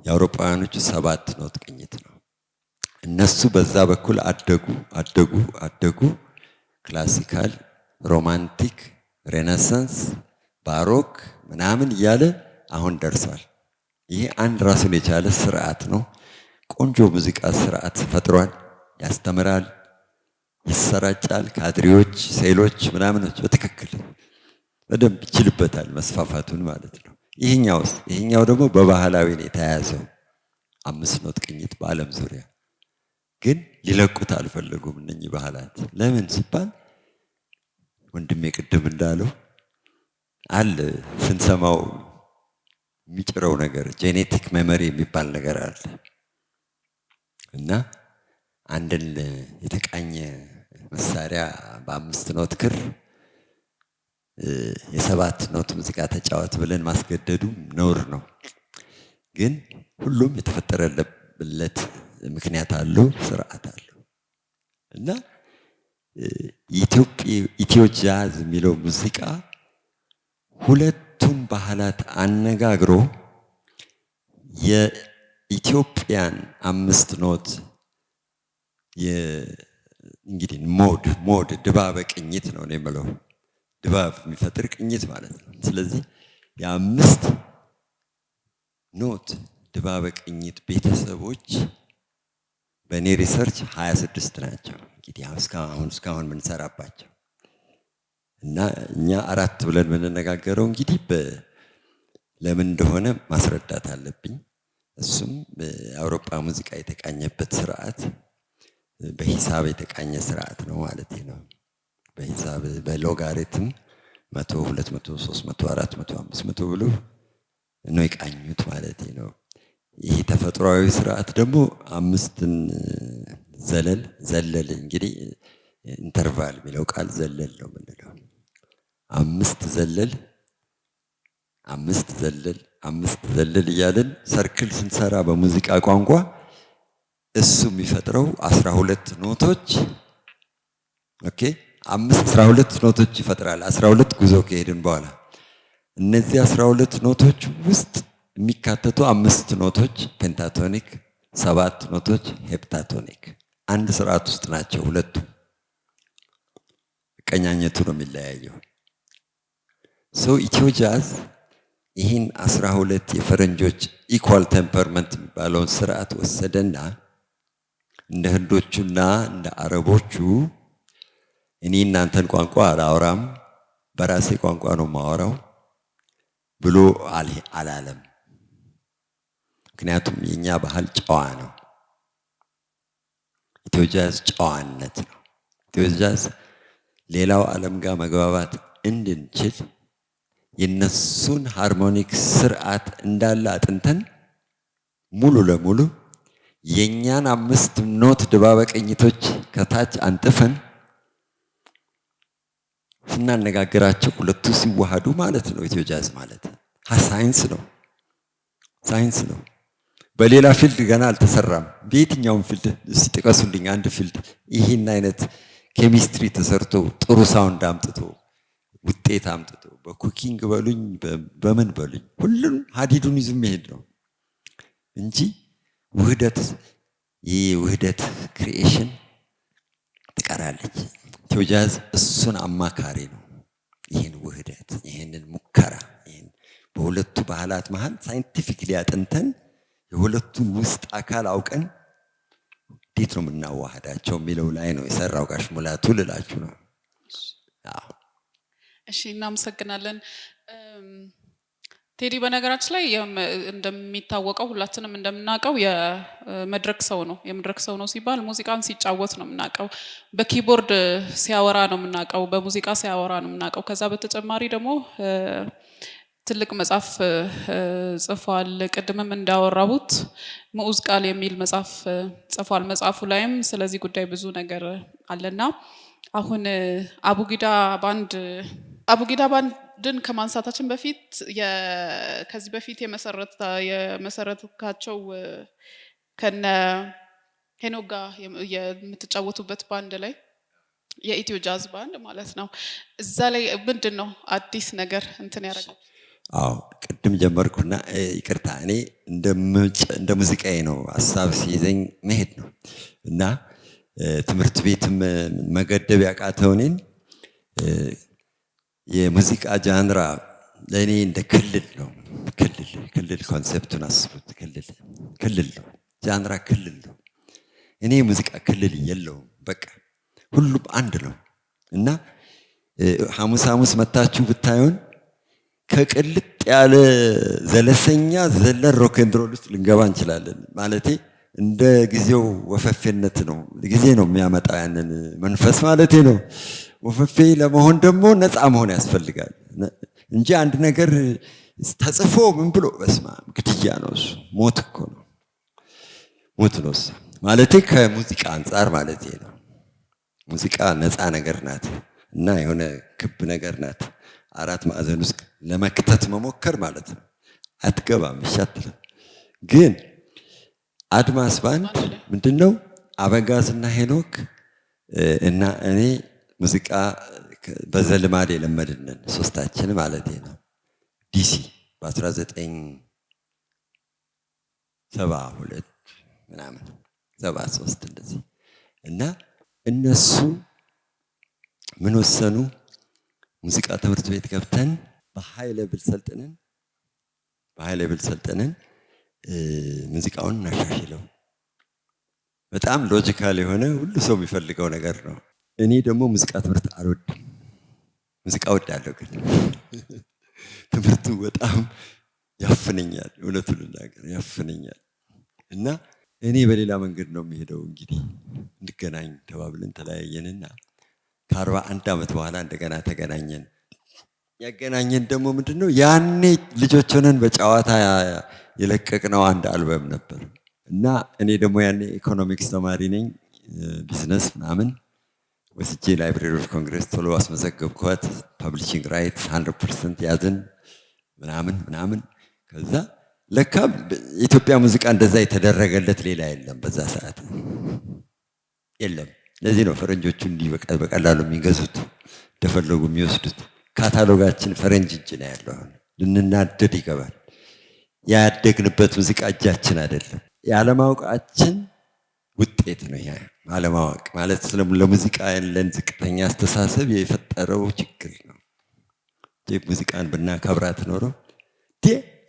የአውሮፓውያኖቹ 7 ኖት ቅኝት ነው። እነሱ በዛ በኩል አደጉ። ክላሲካል፣ ሮማንቲክ፣ ሬኔሳንስ፣ ባሮክ ምናምን እያለ አሁን ደርሷል። ይሄ አንድ ራሱን የቻለ ስርዓት ነው። ቆንጆ ሙዚቃ ስርዓት ፈጥሯል። ያስተምራል፣ ይሰራጫል። ካድሬዎች፣ ሴሎች ምናምኖች በትክክል በደንብ ይችልበታል መስፋፋቱን ማለት ነው። ይሄኛው ደግሞ በባህላዊ ነው የተያዘው 5 ኖት ቅኝት በዓለም ዙሪያ ግን ሊለቁት አልፈለጉም እነኚህ ባህላት። ለምን ሲባል ወንድሜ ቅድም እንዳለው አለ ስንሰማው የሚጭረው ነገር ጄኔቲክ ሜሞሪ የሚባል ነገር አለ እና አንድን የተቃኘ መሳሪያ በ5 ኖት ክር የ7 ኖት ሙዚቃ ተጫወት ብለን ማስገደዱ ነውር ነው። ግን ሁሉም የተፈጠረለት ምክንያት አለው፣ ስርዓት አለው እና ኢትዮ ጃዝ የሚለው ሙዚቃ ሁለቱም ባህላት አነጋግሮ የኢትዮጵያን 5 ኖት እንግዲህ ሞድ ድባበ ቅኝት ነው የምለው፣ ድባብ የሚፈጥር ቅኝት ማለት ነው። ስለዚህ የ5 ኖት ድባበ ቅኝት ቤተሰቦች በእኔ ሪሰርች 26 ናቸው። እንግዲህ እስካሁን የምንሰራባቸው እና እኛ 4 ብለን የምንነጋገረው እንግዲህ ለምን እንደሆነ ማስረዳት አለብኝ። እሱም በአውሮፓ ሙዚቃ የተቃኘበት ስርዓት በሂሳብ የተቃኘ ስርዓት ነው ማለት ነው። በሂሳብ በሎጋሪትም 100 200 300 400 500 ብሎ ነው የቃኙት ማለት ነው። ይሄ ተፈጥሯዊ ስርዓት ደግሞ 5ን ዘለል እንግዲህ ኢንተርቫል የሚለው ቃል ዘለል ነው የምንለው። 5 ዘለል እያለን ሰርክል ስንሰራ በሙዚቃ ቋንቋ እሱ የሚፈጥረው 12 ኖቶች ኦኬ 12 ኖቶች ይፈጥራል። 12 ጉዞ ከሄድን በኋላ እነዚህ 12 ኖቶች ውስጥ የሚካተቱ 5 ኖቶች ፔንታቶኒክ፣ 7 ኖቶች ሄፕታቶኒክ አንድ ስርዓት ውስጥ ናቸው። ሁለቱ ቀኛኘቱ ነው የሚለያየው። ኢትዮ ጃዝ ይህን 12 የፈረንጆች ኢኳል ቴምፐርመንት የሚባለውን ስርዓት ወሰደና እንደ ህንዶቹና እንደ አረቦቹ እኔ እናንተን ቋንቋ አላወራም በራሴ ቋንቋ ነው የማወራው ብሎ አላለም። ምክንያቱም የኛ ባህል ጨዋ ነው። ኢትዮ ጃዝ ጨዋነት ነው። ኢትዮ ጃዝ ሌላው ዓለም ጋር መግባባት እንድንችል የነሱን ሃርሞኒክ ስርዓት እንዳለ አጥንተን ሙሉ ለሙሉ የኛን 5 ኖት ድባበ ቅኝቶች ከታች አንጥፈን ስናነጋግራቸው ሁለቱ ሲዋሃዱ ማለት ነው። ኢትዮ ጃዝ ማለት ሳይንስ ነው። በሌላ ፊልድ ገና አልተሰራም። በየትኛውም ፊልድ ጥቀሱልኝ አንድ ፊልድ ይህን አይነት ኬሚስትሪ ተሰርቶ ጥሩ ሳውንድ አምጥቶ ውጤት አምጥቶ በኩኪንግ በሉኝ በምን በሉኝ ሁሉም ሀዲዱን ይዞ መሄድ ነው እንጂ ውህደት ክሪኤሽን ትቀራለች። ኢትዮ ጃዝ እሱን አማካሪ ነው። ይህን ውህደት ይህንን ሙከራ በሁለቱ ባህላት መሃል ሳይንቲፊክሊ አጥንተን የሁለቱን ውስጥ አካል አውቀን እንዴት ነው የምናዋህዳቸው የሚለው ላይ ነው የሰራው ጋሽ ሙላቱ ልላችሁ ነው። እሺ እናመሰግናለን። ቴዲ በነገራችን ላይ እንደሚታወቀው ሁላችንም እንደምናውቀው የመድረክ ሰው ነው። የመድረክ ሰው ነው ሲባል ሙዚቃን ሲጫወት ነው የምናውቀው፣ በኪቦርድ ሲያወራ ነው የምናውቀው፣ በሙዚቃ ሲያወራ ነው የምናውቀው። ከዛ በተጨማሪ ደግሞ ትልቅ መጽሐፍ ጽፏል። ቅድምም እንዳወራሁት ምዑዝ ቃል የሚል መጽሐፍ ጽፏል። መጽሐፉ ላይም ስለዚህ ጉዳይ ብዙ ነገር አለና አሁን አቡጊዳ ባንድን ከማንሳታችን በፊት ከዚህ በፊት የመሰረትካቸው ከነ ሄኖክ ጋር የምትጫወቱበት ባንድ ላይ የኢትዮ ጃዝ ባንድ ማለት ነው። እዛ ላይ ምንድነው አዲስ ነገር እንትን ያደርጋል? አዎ ቅድም ጀመርኩና ይቅርታ፣ እኔ እንደ ሙዚቃዬ ነው ሀሳብ ሲይዘኝ መሄድ ነው እና ትምህርት ቤትም መገደብ ያቃተው እኔን የሙዚቃ ጃንራ ለእኔ እንደ ክልል ነው። ክልል ኮንሴፕቱን አስቡት። ክልል ነው ጃንራ፣ ክልል ነው። እኔ ሙዚቃ ክልል የለውም። በቃ ሁሉም አንድ ነው እና ሐሙስ መታችሁ ብታዩን ከቅልጥ ያለ ዘለሰኛ ዘለን ሮክ ኤንድ ሮል ውስጥ ልንገባ እንችላለን። ማለቴ እንደ ጊዜው ወፈፌነት ነው። ጊዜ ነው የሚያመጣው ያንን መንፈስ ማለቴ ነው። ወፈፌ ለመሆን ደግሞ ነፃ መሆን ያስፈልጋል እንጂ አንድ ነገር ተጽፎ ምን ብሎ በስማ ግድያ ነው እሱ። ሞት እኮ ነው። ሞት ነው እሱ ማለቴ ከሙዚቃ አንፃር ማለቴ ነው። ሙዚቃ ነፃ ነገር ናት እና የሆነ ክብ ነገር ናት። አራት ማዕዘን ውስጥ ለመክተት መሞከር ማለት ነው። አትገባም፣ ይሻትላል። ግን አድማስ ባንድ ምንድነው? አበጋዝና ሄኖክ እና እኔ ሙዚቃ በዘልማድ የለመድንን ሶስታችን ማለት ነው። ዲሲ በ1972 ምናምን 73 እንደዚህ እና እነሱ ምን ወሰኑ? ሙዚቃ ትምህርት ቤት ገብተን በሃይ ሌቭል ሰልጥነን ሙዚቃውን እናሻሽለው። በጣም ሎጂካል የሆነ ሁሉ ሰው የሚፈልገው ነገር ነው። እኔ ደግሞ ሙዚቃ ትምህርት አልወድም። ሙዚቃ ወዳለሁ ግን ትምህርቱ በጣም ያፍነኛል። እውነቱን ልናገር ያፍነኛል እና እኔ በሌላ መንገድ ነው የሚሄደው። እንግዲህ እንገናኝ ተባብለን ተለያየንና ከ41 ዓመት በኋላ እንደገና ተገናኘን። ያገናኘን ደግሞ ምንድነው? ያኔ ልጆች ሆነን በጨዋታ የለቀቅነው አንድ አልበም ነበር እና እኔ ደግሞ ያኔ ኢኮኖሚክስ ተማሪ ነኝ፣ ቢዝነስ ምናምን ወስጄ ላይብራሪ ኦፍ ኮንግረስ ቶሎ አስመዘገብኳት። ፐብሊሺንግ ራይት 100% ያዝን ምናምን። ከዛ ለካ የኢትዮጵያ ሙዚቃ እንደዛ የተደረገለት ሌላ የለም፣ በዛ ሰዓት የለም። ለዚህ ነው ፈረንጆቹ እንዲህ በቀላሉ የሚገዙት እንደፈለጉ የሚወስዱት። ካታሎጋችን ፈረንጅ እጅ ነው ያለው። ልንናደድ ይገባል። ያደግንበት ሙዚቃ እጃችን አይደለም። ያለማወቃችን ውጤት ነው። ያ አለማወቅ ማለት ለሙዚቃ ያለን ዝቅተኛ አስተሳሰብ የፈጠረው ችግር ነው። ሙዚቃን ብናከብራት ኖሮ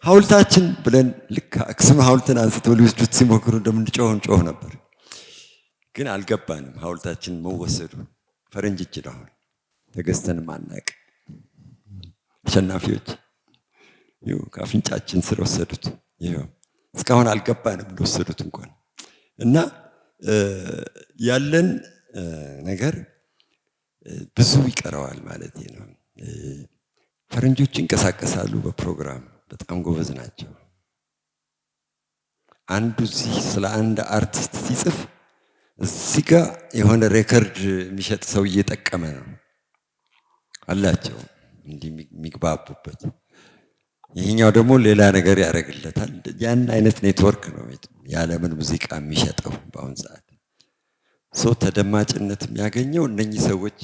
ሐውልታችን ብለን ልክ አክሱም ሐውልትን አንስተው ሊወስዱት ሲሞክሩ እንደምንጮህ ነበር። ግን አልገባንም። ሐውልታችን መወሰዱ ፈረንጅ እጅ ነው። ተገዝተንም አናቅ። አሸናፊዎች ከአፍንጫችን ስር ወሰዱት። እስካሁን አልገባንም እንደወሰዱት እንኳን እና ያለን ነገር ብዙ ይቀረዋል ማለት ነው። ፈረንጆች ይንቀሳቀሳሉ በፕሮግራም በጣም ጎበዝ ናቸው። አንዱ ስለ አንድ አርቲስት ሲጽፍ እዚህ ጋር የሆነ ሬከርድ የሚሸጥ ሰው እየጠቀመ ነው አላቸው እንዲህ የሚግባቡበት። ይሄኛው ደግሞ ሌላ ነገር ያደርግለታል። ያን አይነት ኔትወርክ ነው የዓለምን ሙዚቃ የሚሸጠው በአሁን ሰዓት። ሰው ተደማጭነት የሚያገኘው እነኚህ ሰዎች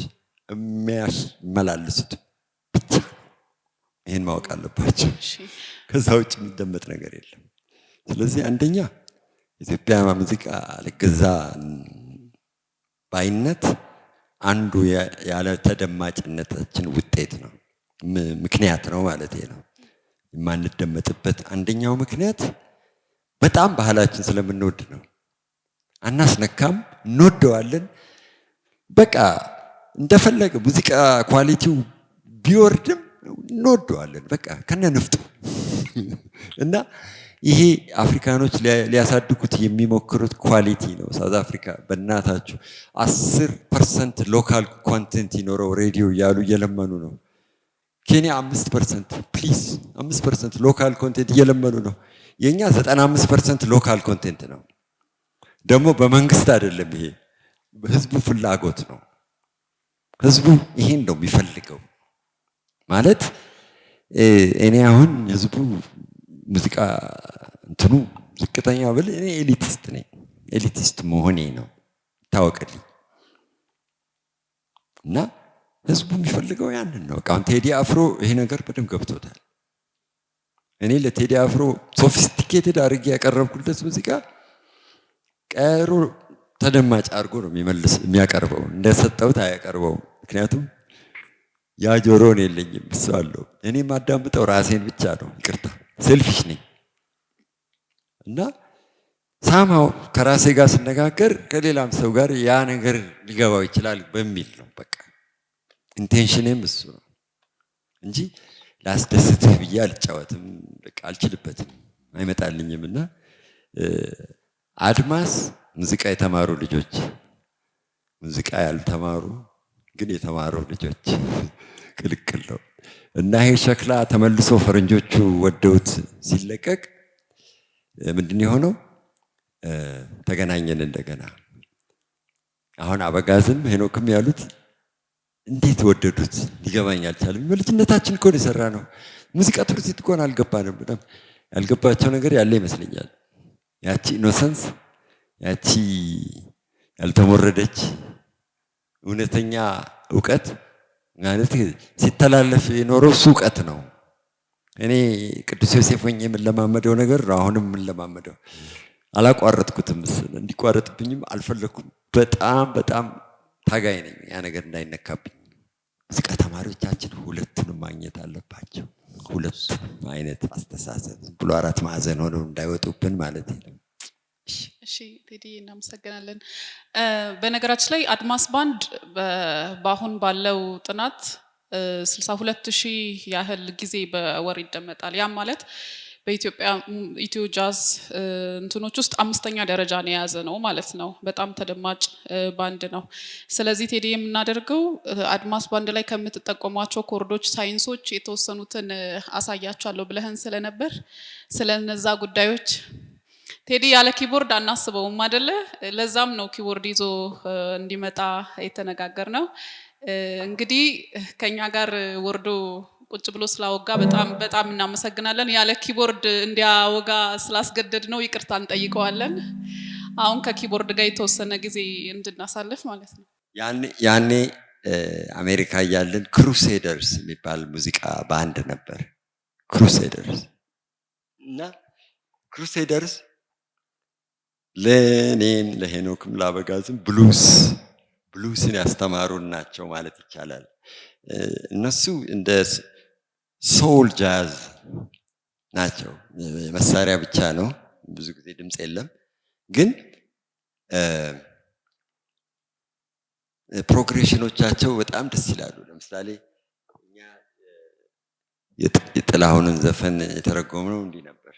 የሚያመላልሱት ብቻ። ይህን ማወቅ አለባቸው። ከዛ ውጭ የሚደመጥ ነገር የለም። ስለዚህ አንደኛ ኢትዮጵያ ሙዚቃ ልገዛ ባይነት አንዱ ያለ ተደማጭነታችን ውጤት ነው፣ ምክንያት ነው ማለት ነው። የማንደመጥበት አንደኛው ምክንያት በጣም ባህላችን ስለምንወድ ነው። አናስነካም፣ እንወደዋለን። በቃ እንደፈለገ ሙዚቃ ኳሊቲው ቢወርድም እንወደዋለን። በቃ ከነ ንፍጡ እና ይሄ አፍሪካኖች ሊያሳድጉት የሚሞክሩት ኳሊቲ ነው። ሳውዝ አፍሪካ በእናታችሁ 10% ሎካል ኮንቴንት ይኖረው ሬዲዮ እያሉ እየለመኑ ነው። ኬንያ 5% ፕሊዝ 5% ሎካል ኮንቴንት እየለመኑ ነው። የኛ 95% ሎካል ኮንቴንት ነው። ደግሞ በመንግስት አይደለም፣ ይሄ በህዝቡ ፍላጎት ነው። ህዝቡ ይሄን ነው የሚፈልገው። ማለት እኔ አሁን ህዝቡ ሙዚቃ እንትኑ ዝቅተኛ ብል እኔ ኤሊቲስት ነኝ። ኤሊቲስት መሆኔ ነው ታወቅልኝ። እና ህዝቡ የሚፈልገው ያንን ነው። አሁን ቴዲ አፍሮ ይሄ ነገር በደንብ ገብቶታል። እኔ ለቴዲ አፍሮ ሶፊስቲኬትድ አድርጌ ያቀረብኩለት ሙዚቃ ቀሮ ተደማጭ አድርጎ ነው የሚያቀርበው። እንደሰጠውት አያቀርበውም። ምክንያቱም ያ ጆሮን የለኝም፣ እሱ አለው። እኔ ማዳምጠው ራሴን ብቻ ነው። ይቅርታ ሴልፊሽ ነኝ። እና ሳማው ከራሴ ጋር ስነጋገር ከሌላም ሰው ጋር ያ ነገር ሊገባው ይችላል በሚል ነው። በቃ ኢንቴንሽኔም እሱ ነው እንጂ ላስደስትህ ብዬ አልጫወትም። በቃ አልችልበትም፣ አይመጣልኝም። እና አድማስ ሙዚቃ የተማሩ ልጆች፣ ሙዚቃ ያልተማሩ ግን የተማሩ ልጆች ቅልቅል ነው። እና ይሄ ሸክላ ተመልሶ ፈረንጆቹ ወደውት ሲለቀቅ ምንድን የሆነው ተገናኘን እንደገና። አሁን አበጋዝም ሄኖክም ያሉት እንዴት ወደዱት ሊገባኝ አልቻለም። በልጅነታችን እኮ ነው የሰራነው። ሙዚቃ ትምህርት ቤት እኮ አልገባንም። በጣም ያልገባቸው ነገር ያለ ይመስለኛል። ያቺ ኢኖሰንስ፣ ያቺ ያልተሞረደች እውነተኛ እውቀት ማለት ሲተላለፍ የኖረው እሱ እውቀት ነው። እኔ ቅዱስ ዮሴፍ ሆኜ የምንለማመደው ነገር ነው። አሁንም የምንለማመደው አላቋረጥኩትም። እንዲቋረጥብኝም አልፈለኩም። በጣም ታጋይ ነኝ ያ ነገር እንዳይነካብኝ። ሙዚቃ ተማሪዎቻችን ሁለቱንም ማግኘት አለባቸው። ሁለቱም አይነት አስተሳሰብ ብሎ አራት ማዕዘን ሆነው እንዳይወጡብን ማለት ነው። እሺ ቴዲ እናመሰግናለን። በነገራችን ላይ አድማስ ባንድ በአሁን ባለው ጥናት 62,000 ያህል ጊዜ በወር ይደመጣል። ያም ማለት በኢትዮጵያ ኢትዮ ጃዝ እንትኖች ውስጥ 5ኛ ደረጃን የያዘ ነው ማለት ነው። በጣም ተደማጭ ባንድ ነው። ስለዚህ ቴዲ የምናደርገው አድማስ ባንድ ላይ ከምትጠቀሟቸው ኮርዶች፣ ሳይንሶች የተወሰኑትን አሳያችኋለሁ ብለህን ስለነበር ስለነዛ ጉዳዮች ቴዲ ያለ ኪቦርድ አናስበውም አይደለ? ለዛም ነው ኪቦርድ ይዞ እንዲመጣ የተነጋገርነው። እንግዲህ ከኛ ጋር ወርዶ ቁጭ ብሎ ስላወጋ በጣም እናመሰግናለን። ያለ ኪቦርድ እንዲያወጋ ስላስገደድ ነው ይቅርታ እንጠይቀዋለን። አሁን ከኪቦርድ ጋር የተወሰነ ጊዜ እንድናሳልፍ ማለት ነው። ያኔ አሜሪካ እያለን ክሩሴደርስ የሚባል ሙዚቃ ባንድ ነበር። ክሩሴደርስ እና ክሩሴደርስ ለኔም ለሄኖክም ላበጋዝም ብሉስን ያስተማሩን ናቸው ማለት ይቻላል። እነሱ እንደ ሶል ጃዝ ናቸው። መሳሪያ ብቻ ነው፣ ብዙ ጊዜ ድምፅ የለም። ግን ፕሮግሬሽኖቻቸው በጣም ደስ ይላሉ። ለምሳሌ እኛ የጥላሁንን ዘፈን የተረጎምነው እንዲህ ነበር።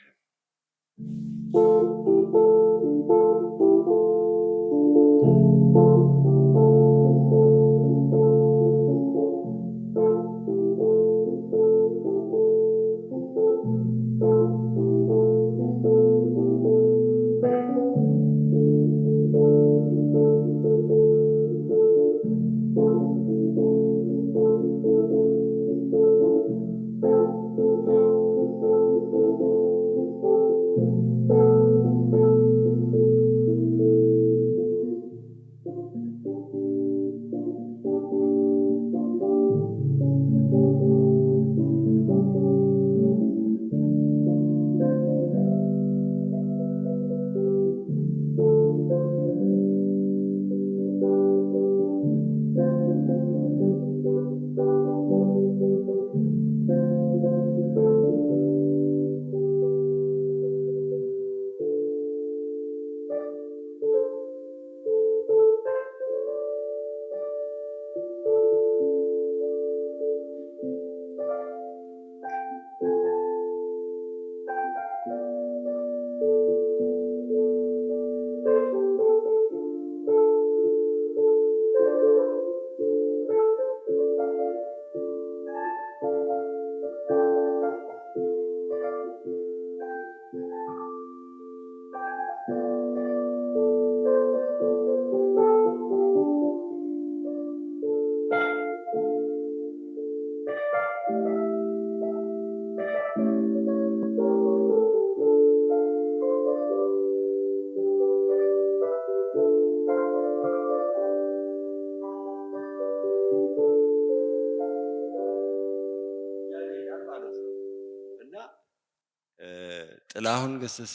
ጥላሁን ገሰሰ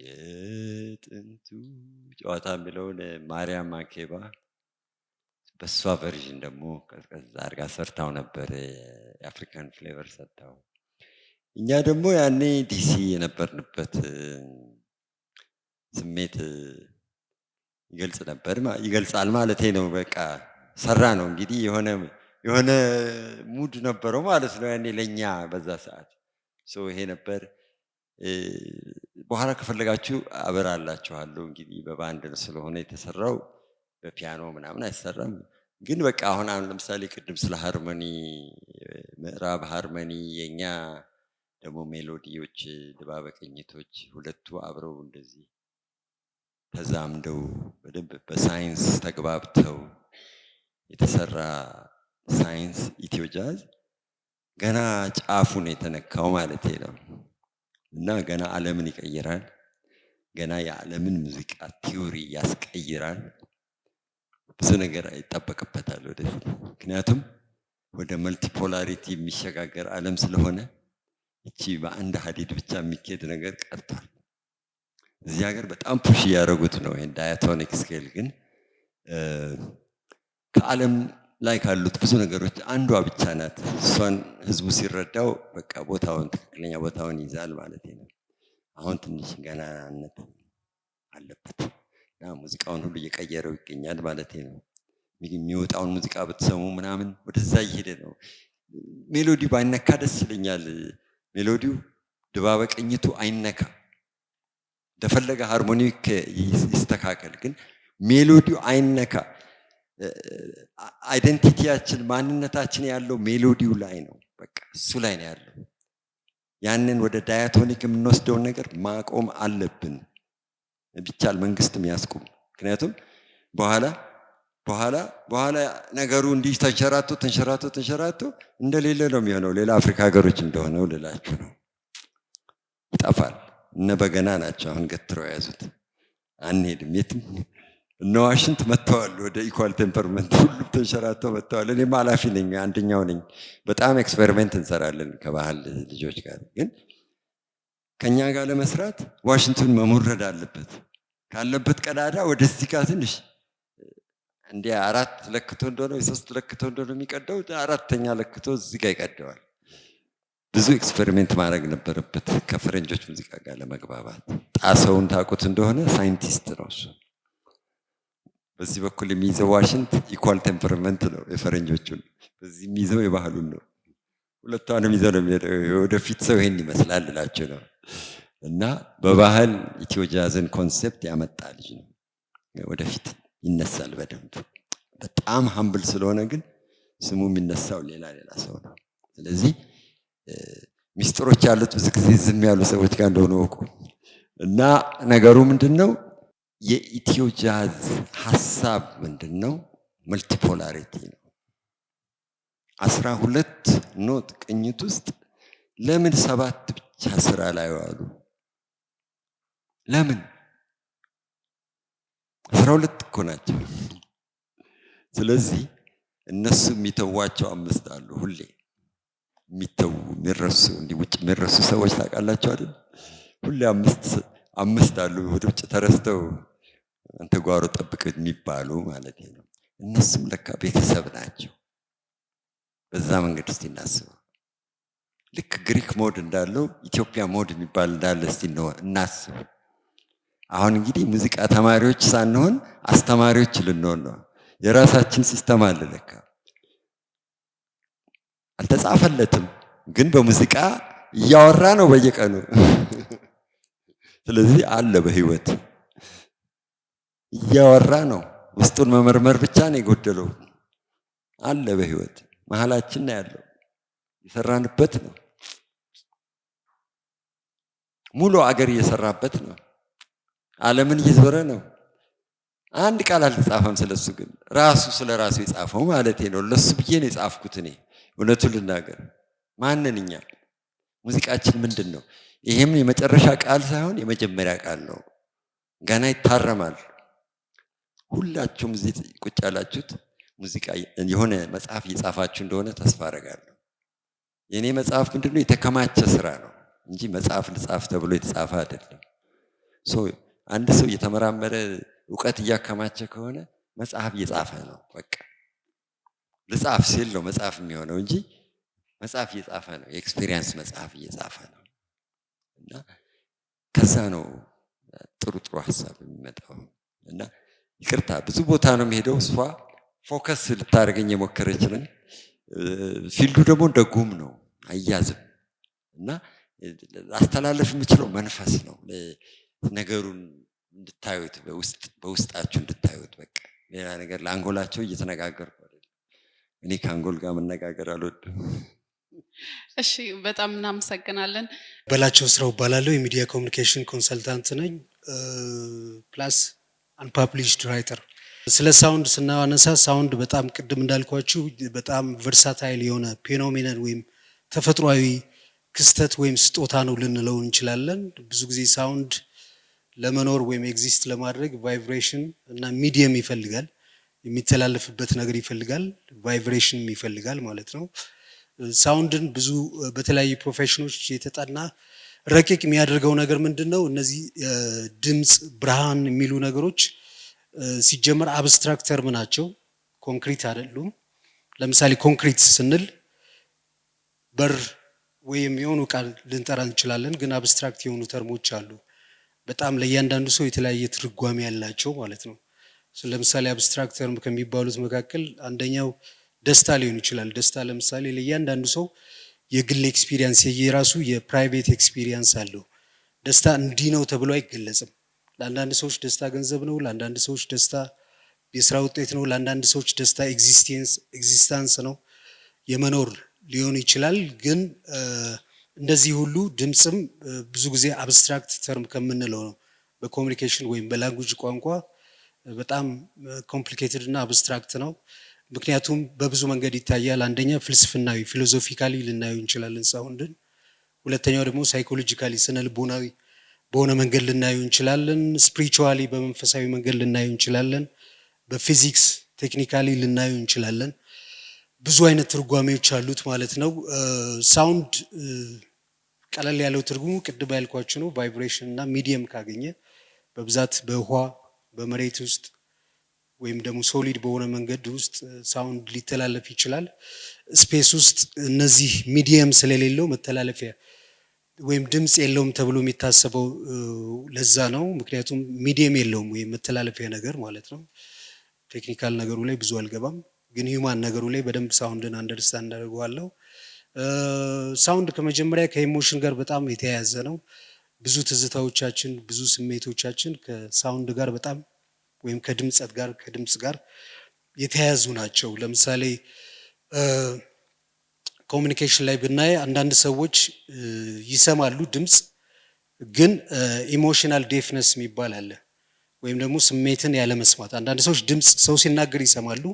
የጥንቱ ጨዋታ የሚለውን ማርያም ማኬባ በሷ ቨርዥን ደግሞ ቀዝቀዝ አድርጋ ሰርታው ነበር፣ የአፍሪካን ፍሌቨር ሰጥታው። እኛ ደግሞ ያኔ ዲሲ የነበርንበት ስሜት ይገልጻል ማለት ነው። በቃ ሰራ ነው እንግዲህ የሆነ ሙድ ነበረው ማለት ነው ያኔ ለኛ በዛ ሰዓት ይሄ ነበር። በኋላ ከፈለጋችሁ አበራላችኋለሁ። እንግዲህ በባንድ ስለሆነ የተሰራው በፒያኖ ምናምን አይሰራም። ግን በቃ አሁን ለምሳሌ ቅድም ስለ ሃርሞኒ፣ ምዕራብ ሃርሞኒ፣ የኛ ደግሞ ሜሎዲዎች፣ ድባበ ቅኝቶች ሁለቱ አብረው እንደዚህ ተዛምደው በደንብ በሳይንስ ተግባብተው የተሰራ ሳይንስ ኢትዮ ጃዝ ገና ጫፉን የተነካው ማለት ነው። እና ገና ዓለምን ይቀይራል። ገና የዓለምን ሙዚቃ ቲዮሪ ያስቀይራል። ብዙ ነገር ይጠበቅበታል ወደፊት። ምክንያቱም ወደ መልቲፖላሪቲ የሚሸጋገር ዓለም ስለሆነ እቺ በአንድ ሀዲድ ብቻ የሚኬድ ነገር ቀርቷል። እዚህ ሀገር በጣም ፑሽ እያደረጉት ነው ይሄን ዳያቶኒክ ስኬል። ግን ከዓለም ላይ ካሉት ብዙ ነገሮች አንዷ ብቻ ናት። እሷን ህዝቡ ሲረዳው በቃ ትክክለኛ ቦታውን ይዛል ማለት ነው። አሁን ትንሽ ገናነት አለበት እና ሙዚቃውን ሁሉ እየቀየረው ይገኛል ማለት ነው። የሚወጣውን ሙዚቃ ብትሰሙ ምናምን ወደዛ እየሄደ ነው። ሜሎዲው ባይነካ ደስ ይለኛል። ሜሎዲው ድባበ ቅኝቱ አይነካ፣ እንደፈለገ ሃርሞኒው ይስተካከል፣ ግን ሜሎዲው አይነካ። አይደንቲቲያችን ማንነታችን ያለው ሜሎዲው ላይ ነው። በቃ እሱ ላይ ነው ያለው። ያንን ወደ ዳያቶኒክ የምንወስደውን ነገር ማቆም አለብን። ቢቻል መንግስትም ያስቁም። ምክንያቱም በኋላ ነገሩ እንዲህ ተንሸራቶ እንደሌለ ነው የሚሆነው። ሌላ አፍሪካ ሀገሮች እንደሆነው ልላችሁ ነው። ይጠፋል። እነ በገና ናቸው አሁን ገትረው የያዙት። አንሄድም የትም። እነ ዋሽንት መጥተዋል፣ ወደ ኢኳል ቴምፐርመንት ሁሉም ተንሸራተው መጥተዋል። እኔም ኃላፊ ነኝ፣ አንደኛው ነኝ። በጣም ኤክስፔሪሜንት እንሰራለን ከባህል ልጆች ጋር። ግን ከኛ ጋር ለመስራት ዋሽንቱን መሞረድ አለበት። ካለበት ቀዳዳ ወደዚህ ጋር ትንሽ እንደ 4 ለክቶ እንደሆነ 3 ለክቶ እንደሆነ የሚቀደው 4ኛ ለክቶ እዚህ ጋር ይቀደዋል። ብዙ ኤክስፔሪሜንት ማድረግ ነበረበት ከፈረንጆች ሙዚቃ ጋር ለመግባባት። ጣሰውን ታውቁት እንደሆነ ሳይንቲስት ነው እሱ። በዚህ በኩል የሚይዘው ዋሽንት ኢኳል ቴምፐርመንት ነው የፈረንጆቹን፣ በዚህ የሚይዘው የባህሉን ነው። ሁለቷንም ይዘው ነው የሚሄደው። ወደፊት ሰው ይሄን ይመስላል እላችሁ ነው። እና በባህል ኢትዮ ጃዝን ኮንሴፕት ያመጣ ልጅ ነው። ወደፊት ይነሳል በደንብ። በጣም ሀምብል ስለሆነ ግን ስሙ የሚነሳው ሌላ ሰው ነው። ስለዚህ ሚስጥሮች ያሉት ብዙ ጊዜ ዝም ያሉ ሰዎች ጋር እንደሆነ ወቁ። እና ነገሩ ምንድነው? የኢትዮ ጃዝ ሐሳብ ምንድነው? መልቲፖላሪቲ ነው። 12 ኖት ቅኝት ውስጥ ለምን 7 ብቻ ስራ ላይ ዋሉ? ለምን 12 እኮ ናቸው። ስለዚህ እነሱ የሚተዋቸው 5 አሉ። ሁሌ የሚረሱ እንዲህ ውጭ የሚረሱ ሰዎች ታውቃላችሁ አይደል? ሁሌ 5 አሉ ወደ ውጭ ተረስተው አንተ ጓሮ ጠብቅ የሚባሉ ማለት ነው። እነሱም ለካ ቤተሰብ ናቸው። በዛ መንገድ እስቲ እናስበው። ልክ ግሪክ ሞድ እንዳለው ኢትዮጵያ ሞድ የሚባል እንዳለ እስቲ እናስብ። አሁን እንግዲህ ሙዚቃ ተማሪዎች ሳንሆን አስተማሪዎች ልንሆን ነው። የራሳችን ሲስተም አለ ለካ። አልተጻፈለትም፣ ግን በሙዚቃ እያወራ ነው በየቀኑ። ስለዚህ አለ በህይወት እያወራ ነው። ውስጡን መመርመር ብቻ ነው የጎደለው። አለ በህይወት መሀላችን ነው ያለው። የሰራንበት ነው። ሙሉ አገር እየሰራበት ነው። ዓለምን እየዞረ ነው። አንድ ቃል አልተጻፈም ስለሱ፣ ግን ራሱ ስለራሱ የጻፈው ማለት ነው። ለሱ ብዬ ነው የጻፍኩት እኔ። እውነቱን ልናገር፣ ማንን እኛ ሙዚቃችን ምንድን ነው? ይሄም የመጨረሻ ቃል ሳይሆን የመጀመሪያ ቃል ነው። ገና ይታረማል። ሁላችሁም እዚህ ቁጭ ያላችሁት ሙዚቃ የሆነ መጽሐፍ እየጻፋችሁ እንደሆነ ተስፋ አደርጋለሁ። የኔ መጽሐፍ ምንድነው? የተከማቸ ስራ ነው። እንጂ መጽሐፍ ልጻፍ ተብሎ የተጻፈ አይደለም። አንድ ሰው እየተመራመረ እውቀት እያከማቸ ከሆነ መጽሐፍ እየጻፈ ነው። በቃ ልጻፍ ሲል ነው መጽሐፍ የሚሆነው እንጂ መጽሐፍ እየጻፈ ነው። የኤክስፒሪየንስ መጽሐፍ እየጻፈ ነው። እና ከዛ ነው ጥሩ ጥሩ ሀሳብ የሚመጣው። እና ይቅርታ ብዙ ቦታ ነው የሚሄደው። እሷ ፎከስ ልታደርገኝ የሞከረችልን ፊልዱ ደግሞ እንደ ጉም ነው አያዝም። እና አስተላለፍ የምችለው መንፈስ ነው። ነገሩን እንድታዩት በውስጣችሁ እንድታዩት በቃ ሌላ ነገር ለአንጎላቸው እየተነጋገርኩ አይደለም። እኔ ከአንጎል ጋር መነጋገር አልወድም። እሺ በጣም እናመሰግናለን። በላቸው ስራው እባላለሁ። የሚዲያ ኮሚኒኬሽን ኮንሰልታንት ነኝ ፕላስ አንፓብሊሽድ ራይተር። ስለ ሳውንድ ስናነሳ ሳውንድ በጣም ቅድም እንዳልኳችሁ በጣም ቨርሳታይል የሆነ ፌኖሜናል ወይም ተፈጥሯዊ ክስተት ወይም ስጦታ ነው ልንለው እንችላለን። ብዙ ጊዜ ሳውንድ ለመኖር ወይም ኤግዚስት ለማድረግ ቫይብሬሽን እና ሚዲየም ይፈልጋል፣ የሚተላለፍበት ነገር ይፈልጋል፣ ቫይብሬሽን ይፈልጋል ማለት ነው። ሳውንድን ብዙ በተለያዩ ፕሮፌሽኖች የተጠና ረቂቅ የሚያደርገው ነገር ምንድነው? እነዚህ ድምጽ፣ ብርሃን የሚሉ ነገሮች ሲጀመር አብስትራክት ተርም ናቸው፣ ኮንክሪት አይደሉም። ለምሳሌ ኮንክሪት ስንል በር ወይም የሆኑ ቃል ልንጠራ እንችላለን፣ ግን አብስትራክት የሆኑ ተርሞች አሉ። በጣም ለእያንዳንዱ ሰው የተለያየ ትርጓሜ ያላቸው ማለት ነው። ለምሳሌ አብስትራክት ተርም ከሚባሉት መካከል አንደኛው ደስታ ሊሆን ይችላል። ደስታ ለምሳሌ ለእያንዳንዱ ሰው የግል ኤክስፒሪየንስ የራሱ የፕራይቬት ኤክስፒሪየንስ አለው። ደስታ እንዲህ ነው ተብሎ አይገለጽም። ለአንዳንድ ሰዎች ደስታ ገንዘብ ነው፣ ለአንዳንድ ሰዎች ደስታ የስራ ውጤት ነው፣ ለአንዳንድ ሰዎች ደስታ ኤግዚስታንስ ነው፣ የመኖር ሊሆን ይችላል። ግን እንደዚህ ሁሉ ድምጽም ብዙ ጊዜ አብስትራክት ተርም ከምንለው ነው። በኮሚኒኬሽን ወይም በላንጉጅ ቋንቋ በጣም ኮምፕሊኬትድ እና አብስትራክት ነው። ምክንያቱም በብዙ መንገድ ይታያል። አንደኛ ፍልስፍናዊ ፊሎዞፊካሊ ልናየው እንችላለን ሳውንድን። ሁለተኛው ደግሞ ሳይኮሎጂካሊ ስነልቦናዊ በሆነ መንገድ ልናየው እንችላለን። ስፒሪቹዋሊ በመንፈሳዊ መንገድ ልናየው እንችላለን። በፊዚክስ ቴክኒካሊ ልናየው እንችላለን። ብዙ አይነት ትርጓሜዎች አሉት ማለት ነው። ሳውንድ ቀለል ያለው ትርጉሙ ቅድም ያልኳችሁ ነው። ቫይብሬሽን እና ሚዲየም ካገኘ በብዛት በውሃ በመሬት ውስጥ ወይም ደግሞ ሶሊድ በሆነ መንገድ ውስጥ ሳውንድ ሊተላለፍ ይችላል። ስፔስ ውስጥ እነዚህ ሚዲየም ስለሌለው መተላለፊያ ወይም ድምጽ የለውም ተብሎ የሚታሰበው ለዛ ነው። ምክንያቱም ሚዲየም የለውም ወይም መተላለፊያ ነገር ማለት ነው። ቴክኒካል ነገሩ ላይ ብዙ አልገባም፣ ግን ሂውማን ነገሩ ላይ በደንብ ሳውንድን አንደርስታንድ አደርገዋለሁ። ሳውንድ ከመጀመሪያ ከኢሞሽን ጋር በጣም የተያያዘ ነው። ብዙ ትዝታዎቻችን፣ ብዙ ስሜቶቻችን ከሳውንድ ጋር በጣም ወይም ከድምጽ ጋር የተያያዙ ናቸው። ለምሳሌ ኮሚኒኬሽን ላይ ብናይ አንዳንድ ሰዎች ይሰማሉ ድምጽ፣ ግን ኢሞሽናል ዴፍነስ የሚባል አለ፣ ወይም ደግሞ ስሜትን ያለ መስማት። አንዳንድ ሰዎች ድምጽ ሰው ሲናገር ይሰማሉ፣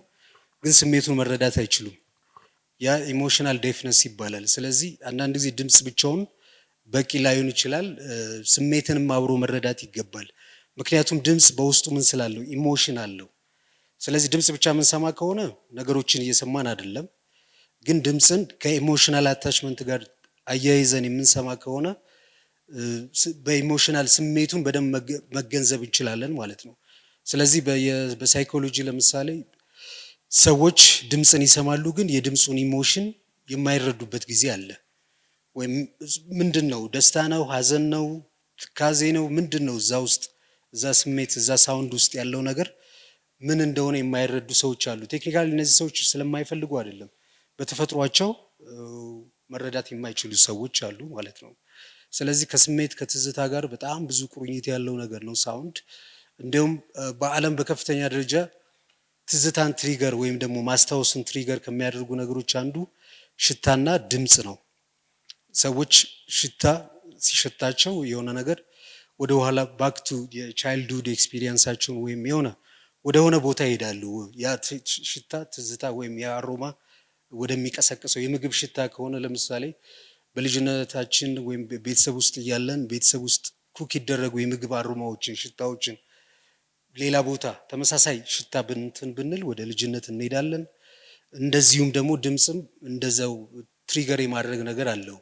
ግን ስሜቱን መረዳት አይችሉም። ያ ኢሞሽናል ዴፍነስ ይባላል። ስለዚህ አንዳንድ ጊዜ ድምጽ ብቻውን በቂ ላይሆን ይችላል፣ ስሜትንም አብሮ መረዳት ይገባል። ምክንያቱም ድምጽ በውስጡ ምን ስላለው ኢሞሽን አለው። ስለዚህ ድምጽ ብቻ የምንሰማ ከሆነ ነገሮችን እየሰማን አይደለም። ግን ድምጽን ከኢሞሽናል አታችመንት ጋር አያይዘን የምንሰማ ከሆነ በኢሞሽናል ስሜቱን በደንብ መገንዘብ እንችላለን ማለት ነው። ስለዚህ በሳይኮሎጂ ለምሳሌ ሰዎች ድምጽን ይሰማሉ፣ ግን የድምጹን ኢሞሽን የማይረዱበት ጊዜ አለ። ወይም ምንድነው ደስታ ነው፣ ሀዘን ነው፣ ትካዜ ነው፣ ምንድነው እዛ ውስጥ እዛ ስሜት እዛ ሳውንድ ውስጥ ያለው ነገር ምን እንደሆነ የማይረዱ ሰዎች አሉ። ቴክኒካሊ እነዚህ ሰዎች ስለማይፈልጉ አይደለም፣ በተፈጥሯቸው መረዳት የማይችሉ ሰዎች አሉ ማለት ነው። ስለዚህ ከስሜት ከትዝታ ጋር በጣም ብዙ ቁርኝት ያለው ነገር ነው ሳውንድ። እንዲሁም በዓለም በከፍተኛ ደረጃ ትዝታን ትሪገር ወይም ደግሞ ማስታወስን ትሪገር ከሚያደርጉ ነገሮች አንዱ ሽታና ድምጽ ነው። ሰዎች ሽታ ሲሸታቸው የሆነ ነገር ወደ ኋላ ባክ ቱ የቻይልድሁድ ኤክስፒሪየንሳቸውን ወይም ወደ ሆነ ቦታ ይሄዳሉ። ያ ሽታ ትዝታ ወይም ያ አሮማ ወደሚቀሰቅሰው የምግብ ሽታ ከሆነ ለምሳሌ በልጅነታችን ወይም ቤተሰብ ውስጥ እያለን ቤተሰብ ውስጥ ኩክ ይደረጉ የምግብ አሮማዎችን ሽታዎችን ሌላ ቦታ ተመሳሳይ ሽታ ብንል ወደ ልጅነት እንሄዳለን። እንደዚሁም ደግሞ ድምጽም እንደዛው ትሪገር የማድረግ ነገር አለው።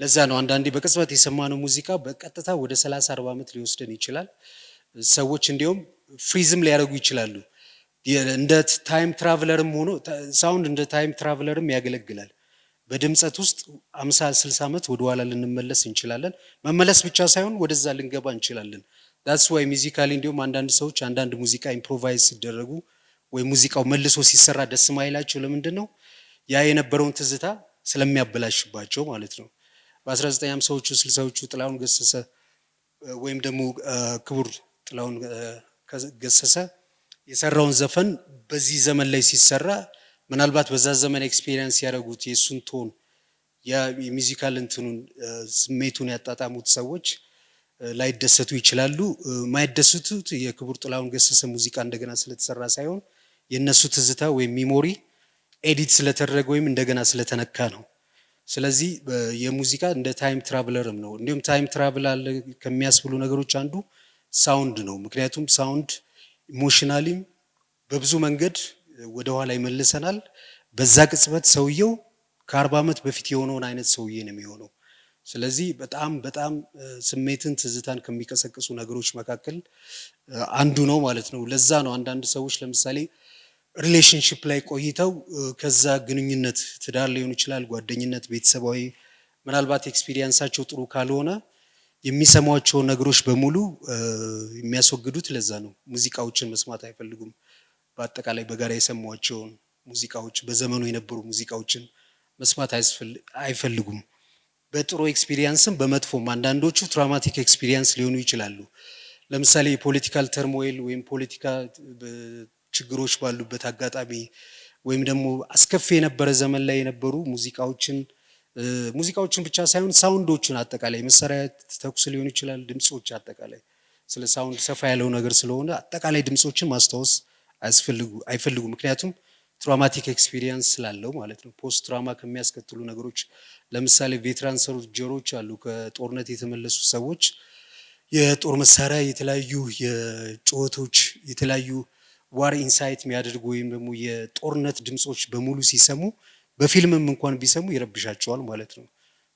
ለዛ ነው አንዳንዴ በቅጽበት የሰማነው ሙዚቃ በቀጥታ ወደ 30 40 ዓመት ሊወስደን ይችላል። ሰዎች እንዲሁም ፍሪዝም ሊያደርጉ ይችላሉ። እንደ ታይም ትራቨለርም ሆኖ ሳውንድ እንደ ታይም ትራቨለርም ያገለግላል። በድምጸት ውስጥ 50 60 ዓመት ወደ ኋላ ልንመለስ እንችላለን። መመለስ ብቻ ሳይሆን ወደዛ ልንገባ እንችላለን። that's why musically እንዲሁም አንዳንድ ሰዎች አንዳንድ ሙዚቃ ኢምፕሮቫይዝ ሲደረጉ ወይ ሙዚቃው መልሶ ሲሰራ ደስ ማይላቸው ለምንድነው? ያ የነበረውን ትዝታ ስለሚያበላሽባቸው ማለት ነው። በ1950ዎቹ 60ዎቹ ጥላሁን ገሰሰ ወይም ደግሞ ክቡር ጥላሁን ገሰሰ የሰራውን ዘፈን በዚህ ዘመን ላይ ሲሰራ ምናልባት በዛ ዘመን ኤክስፒሪየንስ ያደረጉት የሱን ቶን የሚውዚካል እንትኑን ስሜቱን ያጣጣሙት ሰዎች ላይደሰቱ ይችላሉ። ማይደሰቱት የክቡር ጥላሁን ገሰሰ ሙዚቃ እንደገና ስለተሰራ ሳይሆን የነሱ ትዝታ ወይም ሚሞሪ ኤዲት ስለተደረገ ወይም እንደገና ስለተነካ ነው። ስለዚህ የሙዚቃ እንደ ታይም ትራቨለርም ነው። እንዲሁም ታይም ትራቨል አለ ከሚያስብሉ ነገሮች አንዱ ሳውንድ ነው። ምክንያቱም ሳውንድ ኢሞሽናሊም በብዙ መንገድ ወደ ኋላ ይመልሰናል። በዛ ቅጽበት ሰውየው ከ40 ዓመት በፊት የሆነውን አይነት ሰውዬ ነው የሚሆነው። ስለዚህ በጣም ስሜትን ትዝታን ከሚቀሰቅሱ ነገሮች መካከል አንዱ ነው ማለት ነው። ለዛ ነው አንዳንድ ሰዎች ለምሳሌ ሪሌሽንሺፕ ላይ ቆይተው ከዛ ግንኙነት ትዳር ሊሆን ይችላል፣ ጓደኝነት፣ ቤተሰባዊ ምናልባት ኤክስፒሪየንሳቸው ጥሩ ካልሆነ የሚሰሟቸውን ነገሮች በሙሉ የሚያስወግዱት ለዛ ነው። ሙዚቃዎችን መስማት አይፈልጉም። በአጠቃላይ በጋራ የሰሟቸውን ሙዚቃዎች በዘመኑ የነበሩ ሙዚቃዎችን መስማት አይፈልጉም። በጥሩ ኤክስፒሪየንስም በመጥፎም አንዳንዶቹ ትራውማቲክ ኤክስፒሪየንስ ሊሆኑ ይችላሉ። ለምሳሌ የፖለቲካል ተርሞይል ወይም ፖለቲካ ችግሮች ባሉበት አጋጣሚ ወይም ደግሞ አስከፊ የነበረ ዘመን ላይ የነበሩ ሙዚቃዎችን ብቻ ሳይሆን ሳውንዶችን አጠቃላይ መሳሪያ ተኩስ ሊሆን ይችላል፣ ድምጾች አጠቃላይ ስለ ሳውንድ ሰፋ ያለው ነገር ስለሆነ አጠቃላይ ድምጾችን ማስታወስ አይፈልጉም። ምክንያቱም ትራውማቲክ ኤክስፒሪየንስ ስላለው ማለት ነው። ፖስት ትራውማ ከሚያስከትሉ ነገሮች ለምሳሌ ቬትራን ሶልጀሮች አሉ። ከጦርነት የተመለሱ ሰዎች የጦር መሳሪያ የተለያዩ የጩኸቶች የተለያዩ ዋር ኢንሳይት የሚያደርጉ ወይም ደግሞ የጦርነት ድምጾች በሙሉ ሲሰሙ በፊልምም እንኳን ቢሰሙ ይረብሻቸዋል ማለት ነው።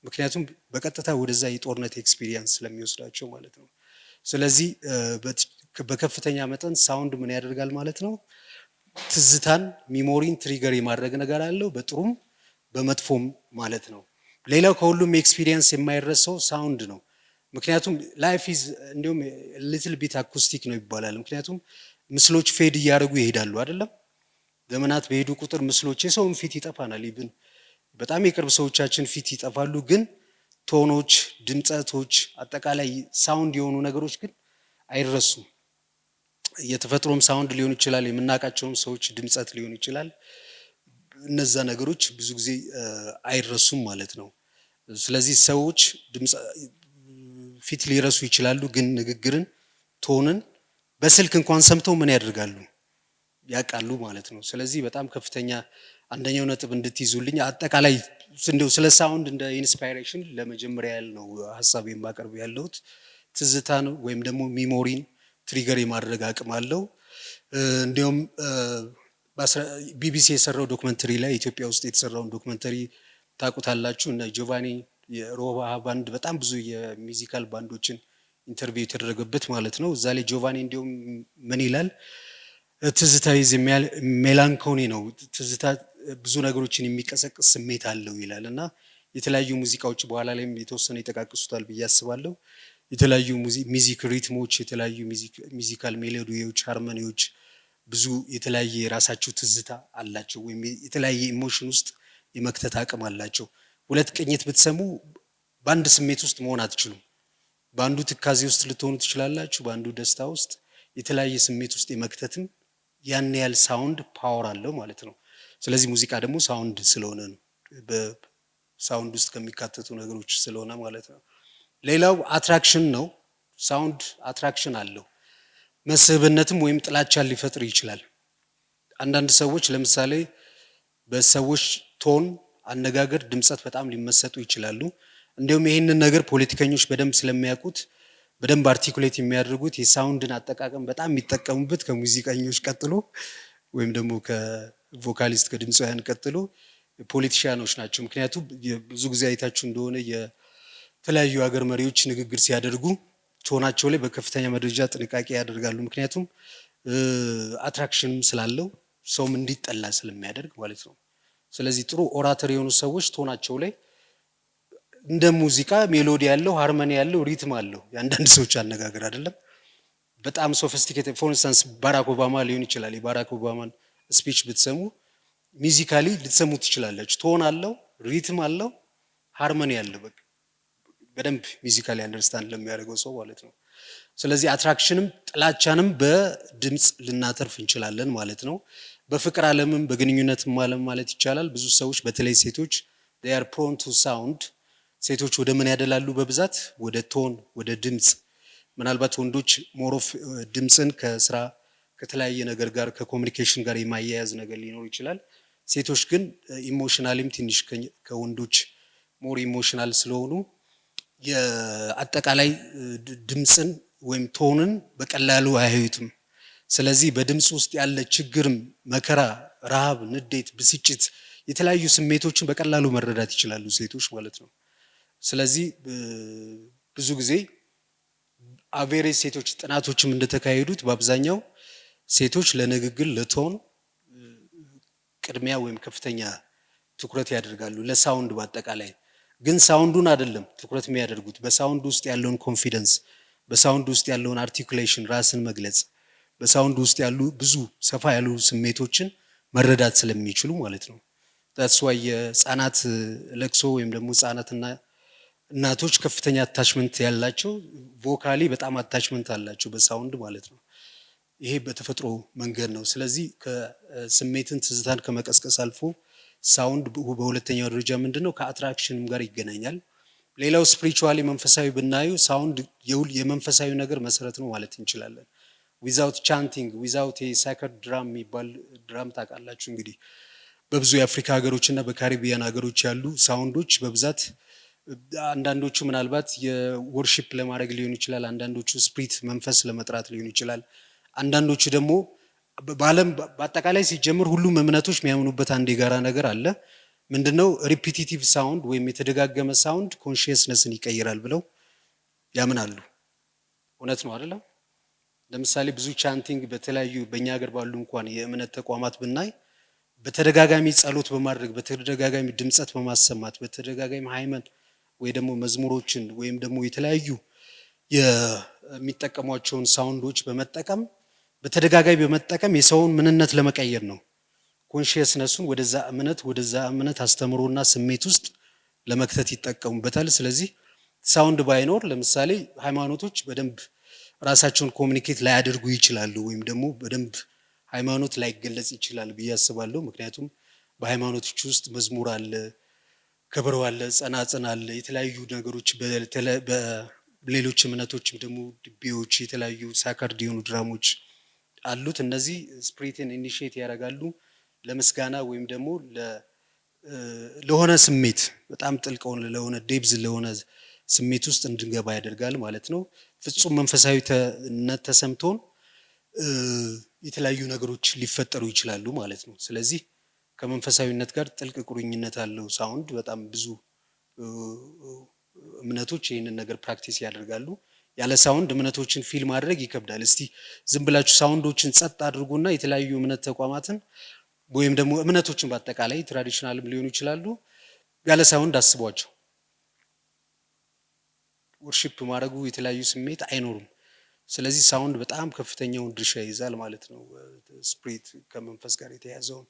ምክንያቱም በቀጥታ ወደዛ የጦርነት ኤክስፒሪየንስ ስለሚወስዳቸው ማለት ነው። ስለዚህ በከፍተኛ መጠን ሳውንድ ምን ያደርጋል ማለት ነው? ትዝታን ሚሞሪን ትሪገር የማድረግ ነገር አለው፣ በጥሩም በመጥፎም ማለት ነው። ሌላው ከሁሉም ኤክስፒሪየንስ የማይረሳው ሳውንድ ነው። ምክንያቱም ላይፍ ኢዝ እንዲሁም ሊትል ቢት አኩስቲክ ነው ይባላል። ምክንያቱም ምስሎች ፌድ እያደረጉ ይሄዳሉ አይደለም? ዘመናት በሄዱ ቁጥር ምስሎች የሰውን ፊት ይጠፋናል። ኢቭን በጣም የቅርብ ሰዎቻችን ፊት ይጠፋሉ። ግን ቶኖች፣ ድምጸቶች፣ አጠቃላይ ሳውንድ የሆኑ ነገሮች ግን አይረሱም። የተፈጥሮም ሳውንድ ሊሆን ይችላል፣ የምናውቃቸውም ሰዎች ድምጸት ሊሆን ይችላል። እነዛ ነገሮች ብዙ ጊዜ አይረሱም ማለት ነው። ስለዚህ ሰዎች ፊት ሊረሱ ይችላሉ፣ ግን ንግግርን፣ ቶንን በስልክ እንኳን ሰምተው ምን ያደርጋሉ ያውቃሉ ማለት ነው። ስለዚህ በጣም ከፍተኛ አንደኛው ነጥብ እንድትይዙልኝ አጠቃላይ እንደው ስለ ሳውንድ እንደ ኢንስፓይሬሽን ለመጀመሪያ ያህል ነው ሐሳብ የማቀርብ ያለሁት። ትዝታን ወይም ደግሞ ሚሞሪን ትሪገር የማድረግ አቅም አለው። እንዲሁም ቢቢሲ የሰራው ዶክመንተሪ ላይ ኢትዮጵያ ውስጥ የተሰራውን ዶክመንተሪ ታውቁታላችሁ። እና ጆቫኒ የሮሃ ባንድ በጣም ብዙ የሚውዚካል ባንዶችን ኢንተርቪው የተደረገበት ማለት ነው። እዛ ላይ ጆቫኒ እንዲሁም ምን ይላል? ትዝታ ይዝ ሜላንኮኒ ነው። ትዝታ ብዙ ነገሮችን የሚቀሰቅስ ስሜት አለው ይላል። እና የተለያዩ ሙዚቃዎች በኋላ ላይም የተወሰነ ይጠቃቅሱታል ብዬ አስባለሁ። የተለያዩ ሚዚክ ሪትሞች፣ የተለያዩ ሚዚካል ሜሎዲዎች፣ ሃርሞኒዎች ብዙ የተለያየ የራሳቸው ትዝታ አላቸው ወይም የተለያየ ኢሞሽን ውስጥ የመክተት አቅም አላቸው። ሁለት ቅኝት ብትሰሙ በአንድ ስሜት ውስጥ መሆን አትችሉም። በአንዱ ትካዜ ውስጥ ልትሆኑ ትችላላችሁ፣ በአንዱ ደስታ ውስጥ የተለያየ ስሜት ውስጥ የመክተትም ያን ያህል ሳውንድ ፓወር አለው ማለት ነው። ስለዚህ ሙዚቃ ደግሞ ሳውንድ ስለሆነ ነው፣ በሳውንድ ውስጥ ከሚካተቱ ነገሮች ስለሆነ ማለት ነው። ሌላው አትራክሽን ነው። ሳውንድ አትራክሽን አለው። መስህብነትም ወይም ጥላቻን ሊፈጥር ይችላል። አንዳንድ ሰዎች ለምሳሌ በሰዎች ቶን፣ አነጋገር፣ ድምጸት በጣም ሊመሰጡ ይችላሉ። እንዲሁም ይህንን ነገር ፖለቲከኞች በደንብ ስለሚያውቁት በደንብ አርቲኩሌት የሚያደርጉት የሳውንድን አጠቃቀም በጣም የሚጠቀሙበት ከሙዚቀኞች ቀጥሎ ወይም ደግሞ ከቮካሊስት ከድምፃውያን ቀጥሎ ፖለቲሻኖች ናቸው። ምክንያቱም ብዙ ጊዜ አይታችሁ እንደሆነ የተለያዩ ሀገር መሪዎች ንግግር ሲያደርጉ ቶናቸው ላይ በከፍተኛ መረጃ ጥንቃቄ ያደርጋሉ። ምክንያቱም አትራክሽንም ስላለው ሰውም እንዲጠላ ስለሚያደርግ ማለት ነው። ስለዚህ ጥሩ ኦራተር የሆኑ ሰዎች ቶናቸው ላይ እንደ ሙዚቃ ሜሎዲ ያለው ሃርመኒ ያለው ሪትም አለው። የአንዳንድ ሰዎች አነጋገር አይደለም በጣም ሶፊስቲኬትድ። ፎር ኢንስታንስ ባራክ ኦባማ ሊሆን ይችላል። የባራክ ኦባማን ስፒች ብትሰሙ ሚዚካሊ ልትሰሙ ትችላላችሁ። ቶን አለው፣ ሪትም አለው፣ ሃርመኒ አለው። በደንብ ሚዚካሊ አንደርስታንድ ለሚያደርገው ሰው ማለት ነው። ስለዚህ አትራክሽንም ጥላቻንም በድምጽ ልናተርፍ እንችላለን ማለት ነው። በፍቅር ዓለምም በግንኙነትም ዓለም ማለት ይቻላል ብዙ ሰዎች በተለይ ሴቶች they are prone to sound። ሴቶች ወደ ምን ያደላሉ? በብዛት ወደ ቶን፣ ወደ ድምጽ። ምናልባት ወንዶች ሞር ኦፍ ድምጽን ከስራ ከተለያየ ነገር ጋር ከኮሙኒኬሽን ጋር የማያያዝ ነገር ሊኖር ይችላል። ሴቶች ግን ኢሞሽናሊም ትንሽ ከወንዶች ሞር ኢሞሽናል ስለሆኑ የአጠቃላይ ድምጽን ወይም ቶንን በቀላሉ አያዩትም። ስለዚህ በድምጽ ውስጥ ያለ ችግርም፣ መከራ፣ ረሃብ፣ ንዴት፣ ብስጭት የተለያዩ ስሜቶችን በቀላሉ መረዳት ይችላሉ ሴቶች ማለት ነው። ስለዚህ ብዙ ጊዜ አቬሬጅ ሴቶች ጥናቶችም እንደተካሄዱት በአብዛኛው ሴቶች ለንግግር ለቶን ቅድሚያ ወይም ከፍተኛ ትኩረት ያደርጋሉ፣ ለሳውንድ በአጠቃላይ ግን ሳውንዱን አይደለም ትኩረት የሚያደርጉት በሳውንድ ውስጥ ያለውን ኮንፊደንስ፣ በሳውንድ ውስጥ ያለውን አርቲኩሌሽን ራስን መግለጽ፣ በሳውንድ ውስጥ ያሉ ብዙ ሰፋ ያሉ ስሜቶችን መረዳት ስለሚችሉ ማለት ነው። that's why የህፃናት ለቅሶ ወይም ደግሞ ህፃናትና እናቶች ከፍተኛ አታችመንት ያላቸው ቮካሊ በጣም አታችመንት አላቸው በሳውንድ ማለት ነው። ይሄ በተፈጥሮ መንገድ ነው። ስለዚህ ከስሜትን ትዝታን ከመቀስቀስ አልፎ ሳውንድ በሁለተኛው ደረጃ ምንድነው ከአትራክሽንም ጋር ይገናኛል። ሌላው ስፒሪቹዋሊ መንፈሳዊ ብናዩ ሳውንድ የመንፈሳዊ ነገር መሰረት ነው ማለት እንችላለን። ዊዛውት ቻንቲንግ ዊዛውት የሳክረድ ድራም የሚባል ድራም ታውቃላችሁ እንግዲህ በብዙ የአፍሪካ ሀገሮችና በካሪቢያን ሀገሮች ያሉ ሳውንዶች በብዛት አንዳንዶቹ ምናልባት የወርሺፕ ለማድረግ ሊሆን ይችላል፣ አንዳንዶቹ ስፒሪት መንፈስ ለመጥራት ሊሆን ይችላል፣ አንዳንዶቹ ደግሞ በዓለም በአጠቃላይ ሲጀምር ሁሉም እምነቶች የሚያምኑበት አንድ የጋራ ነገር አለ። ምንድነው? ሪፒቲቲቭ ሳውንድ ወይም የተደጋገመ ሳውንድ ኮንሺየስነስን ይቀይራል ብለው ያምናሉ። እውነት ነው አይደለም? ለምሳሌ ብዙ ቻንቲንግ በተለያዩ በእኛ ሀገር ባሉ እንኳን የእምነት ተቋማት ብናይ በተደጋጋሚ ጸሎት በማድረግ በተደጋጋሚ ድምጸት በማሰማት በተደጋጋሚ ሃይማኖት ወይ ደግሞ መዝሙሮችን ወይም ደግሞ የተለያዩ የሚጠቀሟቸውን ሳውንዶች በመጠቀም በተደጋጋሚ በመጠቀም የሰውን ምንነት ለመቀየር ነው። ኮንሺየስነሱን ወደዛ እምነት አስተምሮና ስሜት ውስጥ ለመክተት ይጠቀሙበታል። ስለዚህ ሳውንድ ባይኖር ለምሳሌ ሃይማኖቶች በደንብ ራሳቸውን ኮሙኒኬት ላያደርጉ ይችላሉ ወይም ደግሞ በደንብ ሃይማኖት ላይገለጽ ይችላል ብዬ አስባለሁ። ምክንያቱም በሃይማኖቶች ውስጥ መዝሙር አለ፣ ከበሮ አለ፣ ጸናጽን አለ፣ የተለያዩ ነገሮች በሌሎች እምነቶችም ደግሞ ድቤዎች የተለያዩ ሳክረድ የሆኑ ድራሞች አሉት። እነዚህ ስፒሪትን ኢኒሺየት ያደርጋሉ ለምስጋና ወይም ደግሞ ለሆነ ስሜት በጣም ጥልቅ ለሆነ ዴብዝ ለሆነ ስሜት ውስጥ እንድንገባ ያደርጋል ማለት ነው። ፍጹም መንፈሳዊነት ተሰምቶን የተለያዩ ነገሮች ሊፈጠሩ ይችላሉ ማለት ነው። ስለዚህ ከመንፈሳዊነት ጋር ጥልቅ ቁርኝነት አለው ሳውንድ። በጣም ብዙ እምነቶች ይህንን ነገር ፕራክቲስ ያደርጋሉ። ያለ ሳውንድ እምነቶችን ፊል ማድረግ ይከብዳል። እስቲ ዝም ብላችሁ ሳውንዶችን ጸጥ አድርጉና የተለያዩ እምነት ተቋማትን ወይም ደግሞ እምነቶችን በአጠቃላይ ትራዲሽናልም ሊሆኑ ይችላሉ ያለ ሳውንድ አስቧቸው። ወርሺፕ ማድረጉ የተለያዩ ስሜት አይኖሩም። ስለዚህ ሳውንድ በጣም ከፍተኛውን ድርሻ ይይዛል ማለት ነው። ስፒሪት ከመንፈስ ጋር የተያዘውን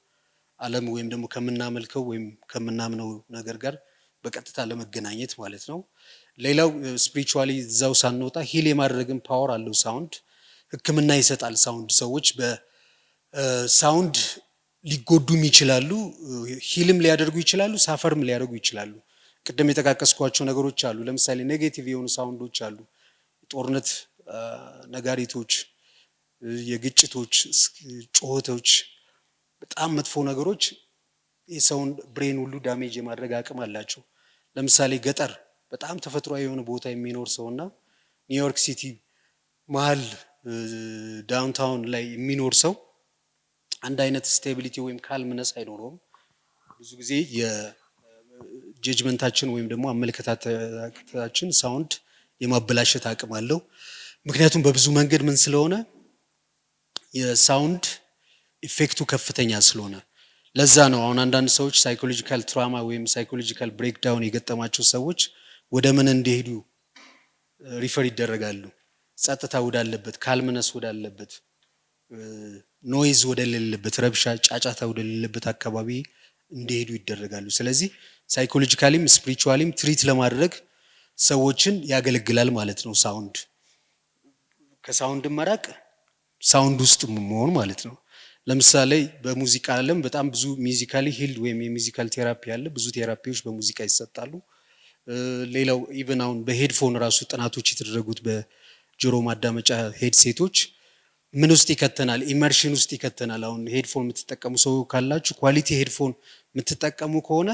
ዓለም ወይም ደግሞ ከምናመልከው ወይም ከምናምነው ነገር ጋር በቀጥታ ለመገናኘት ማለት ነው። ሌላው ስፒሪቹዋሊ እዛው ሳንወጣ ሂል የማድረግም ፓወር አለው ሳውንድ። ሕክምና ይሰጣል ሳውንድ። ሰዎች በሳውንድ ሊጎዱም ይችላሉ፣ ሂልም ሊያደርጉ ይችላሉ፣ ሳፈርም ሊያደርጉ ይችላሉ። ቅድም የጠቃቀስኳቸው ነገሮች አሉ። ለምሳሌ ኔጌቲቭ የሆኑ ሳውንዶች አሉ። ጦርነት ነጋሪቶች፣ የግጭቶች ጩኸቶች፣ በጣም መጥፎ ነገሮች የሰውን ብሬን ሁሉ ዳሜጅ የማድረግ አቅም አላቸው። ለምሳሌ ገጠር በጣም ተፈጥሯዊ የሆነ ቦታ የሚኖር ሰውና ኒውዮርክ ሲቲ መሀል ዳውንታውን ላይ የሚኖር ሰው አንድ አይነት ስቴቢሊቲ ወይም ካልምነስ አይኖረውም። ብዙ ጊዜ ጀጅመንታችን ወይም ደግሞ አመለካከታችን ሳውንድ የማበላሸት አቅም አለው። ምክንያቱም በብዙ መንገድ ምን ስለሆነ የሳውንድ ኢፌክቱ ከፍተኛ ስለሆነ ለዛ ነው አሁን አንዳንድ ሰዎች ሳይኮሎጂካል ትራውማ ወይም ሳይኮሎጂካል ብሬክዳውን የገጠማቸው ሰዎች ወደ ምን እንዲሄዱ ሪፈር ይደረጋሉ። ጸጥታ ወዳለበት፣ ካልምነስ ወዳለበት፣ ኖይዝ ወደሌለበት፣ ረብሻ ጫጫታ ወደሌለበት አካባቢ እንዲሄዱ ይደረጋሉ። ስለዚህ ሳይኮሎጂካሊም ስፒሪቹዋሊም ትሪት ለማድረግ ሰዎችን ያገለግላል ማለት ነው ሳውንድ። ከሳውንድ መራቅ ሳውንድ ውስጥ መሆን ማለት ነው። ለምሳሌ በሙዚቃ ዓለም በጣም ብዙ ሚውዚካሊ ሂልድ ወይም የሚውዚካል ቴራፒ አለ። ብዙ ቴራፒዎች በሙዚቃ ይሰጣሉ። ሌላው ኢቭን አሁን በሄድፎን ራሱ ጥናቶች የተደረጉት በጆሮ ማዳመጫ ሄድሴቶች ምን ውስጥ ይከተናል? ኢመርሽን ውስጥ ይከተናል። አሁን ሄድፎን የምትጠቀሙ ሰው ካላችሁ ኳሊቲ ሄድፎን የምትጠቀሙ ከሆነ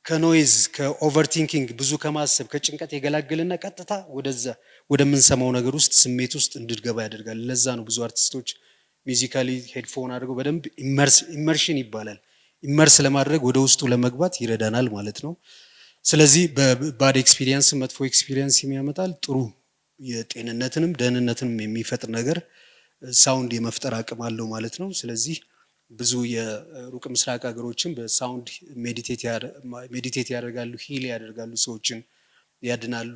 ከኖይዝ ከኦቨርቲንኪንግ ብዙ ከማሰብ ከጭንቀት የገላግልና ቀጥታ ወደዛ ወደምንሰማው ነገር ውስጥ ስሜት ውስጥ እንድትገባ ያደርጋል። ለዛ ነው ብዙ አርቲስቶች ሚውዚካሊ ሄድፎን አድርገው በደንብ ኢመርሽን ይባላል። ኢመርስ ለማድረግ ወደ ውስጡ ለመግባት ይረዳናል ማለት ነው። ስለዚህ በባድ ኤክስፒሪየንስ መጥፎ ኤክስፒሪየንስ የሚያመጣል ጥሩ የጤንነትንም ደህንነትንም የሚፈጥር ነገር ሳውንድ የመፍጠር አቅም አለው ማለት ነው። ስለዚህ ብዙ የሩቅ ምስራቅ ሀገሮችን በሳውንድ ሜዲቴት ያደርጋሉ፣ ሂል ያደርጋሉ፣ ሰዎችን ያድናሉ።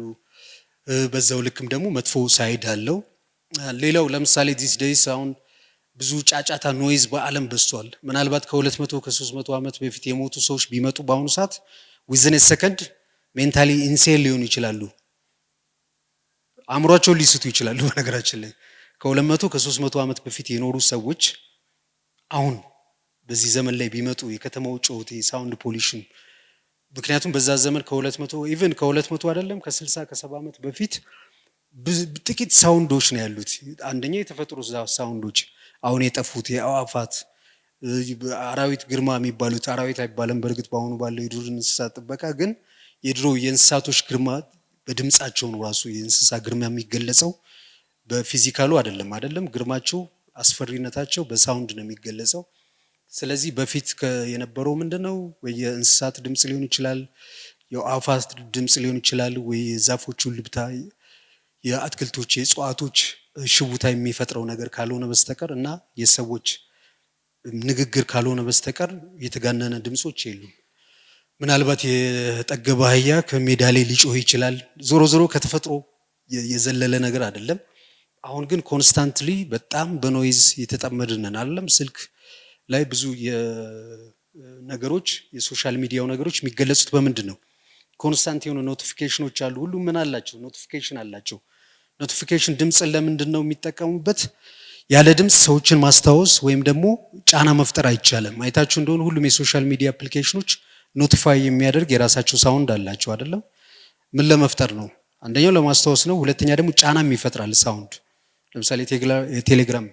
በዛው ልክም ደግሞ መጥፎ ሳይድ አለው። ሌላው ለምሳሌ ዲስ ዴይስ አሁን ብዙ ጫጫታ ኖይዝ በአለም በዝቷል። ምናልባት ከ200 ከ300 ዓመት በፊት የሞቱ ሰዎች ቢመጡ በአሁኑ ሰዓት ዊዝን ሰከንድ ሜንታሊ ኢንሴል ሊሆኑ ይችላሉ፣ አእምሯቸውን ሊስቱ ይችላሉ። በነገራችን ላይ ከ200 ከ300 ዓመት በፊት የኖሩ ሰዎች አሁን በዚህ ዘመን ላይ ቢመጡ የከተማው ጩኸት ሳውንድ ፖሊሽን፣ ምክንያቱም በዛ ዘመን ከ200 ኢቭን ከ200 አይደለም ከ60 ከ70 ዓመት በፊት ጥቂት ሳውንዶች ነው ያሉት። አንደኛ የተፈጥሮ ሳውንዶች አሁን የጠፉት የአዋፋት አራዊት ግርማ የሚባሉት አራዊት አይባልም በእርግጥ በአሁኑ ባለው የዱር እንስሳት ጥበቃ፣ ግን የድሮ የእንስሳቶች ግርማ በድምጻቸው ነው። ራሱ የእንስሳ ግርማ የሚገለጸው በፊዚካሉ አይደለም ግርማቸው አስፈሪነታቸው በሳውንድ ነው የሚገለጸው። ስለዚህ በፊት የነበረው ምንድነው ወይ የእንስሳት ድምጽ ሊሆን ይችላል፣ የአዋፋት ድምጽ ሊሆን ይችላል፣ ወይ የዛፎቹ ልብታ፣ የአትክልቶች የእጽዋቶች ሽውታ የሚፈጥረው ነገር ካልሆነ በስተቀር እና የሰዎች ንግግር ካልሆነ በስተቀር የተጋነነ ድምጾች የሉም። ምናልባት የጠገበ አህያ ከሜዳ ላይ ሊጮህ ይችላል። ዞሮ ዞሮ ከተፈጥሮ የዘለለ ነገር አይደለም። አሁን ግን ኮንስታንትሊ በጣም በኖይዝ የተጠመድነን አይደለም። ስልክ ላይ ብዙ ነገሮች የሶሻል ሚዲያው ነገሮች የሚገለጹት በምንድን ነው? ኮንስታንት የሆኑ ኖቲፊኬሽኖች አሉ። ሁሉም ምን አላቸው? ኖቲፊኬሽን አላቸው። ኖቲፊኬሽን ድምጽን ለምንድን ነው የሚጠቀሙበት? ያለ ድምጽ ሰዎችን ማስታወስ ወይም ደግሞ ጫና መፍጠር አይቻልም። አይታችሁ እንደሆነ ሁሉም የሶሻል ሚዲያ አፕሊኬሽኖች ኖቲፋይ የሚያደርግ የራሳቸው ሳውንድ አላቸው አይደለም? ምን ለመፍጠር ነው? አንደኛው ለማስታወስ ነው። ሁለተኛ ደግሞ ጫናም ይፈጥራል ሳውንድ። ለምሳሌ ቴሌግራም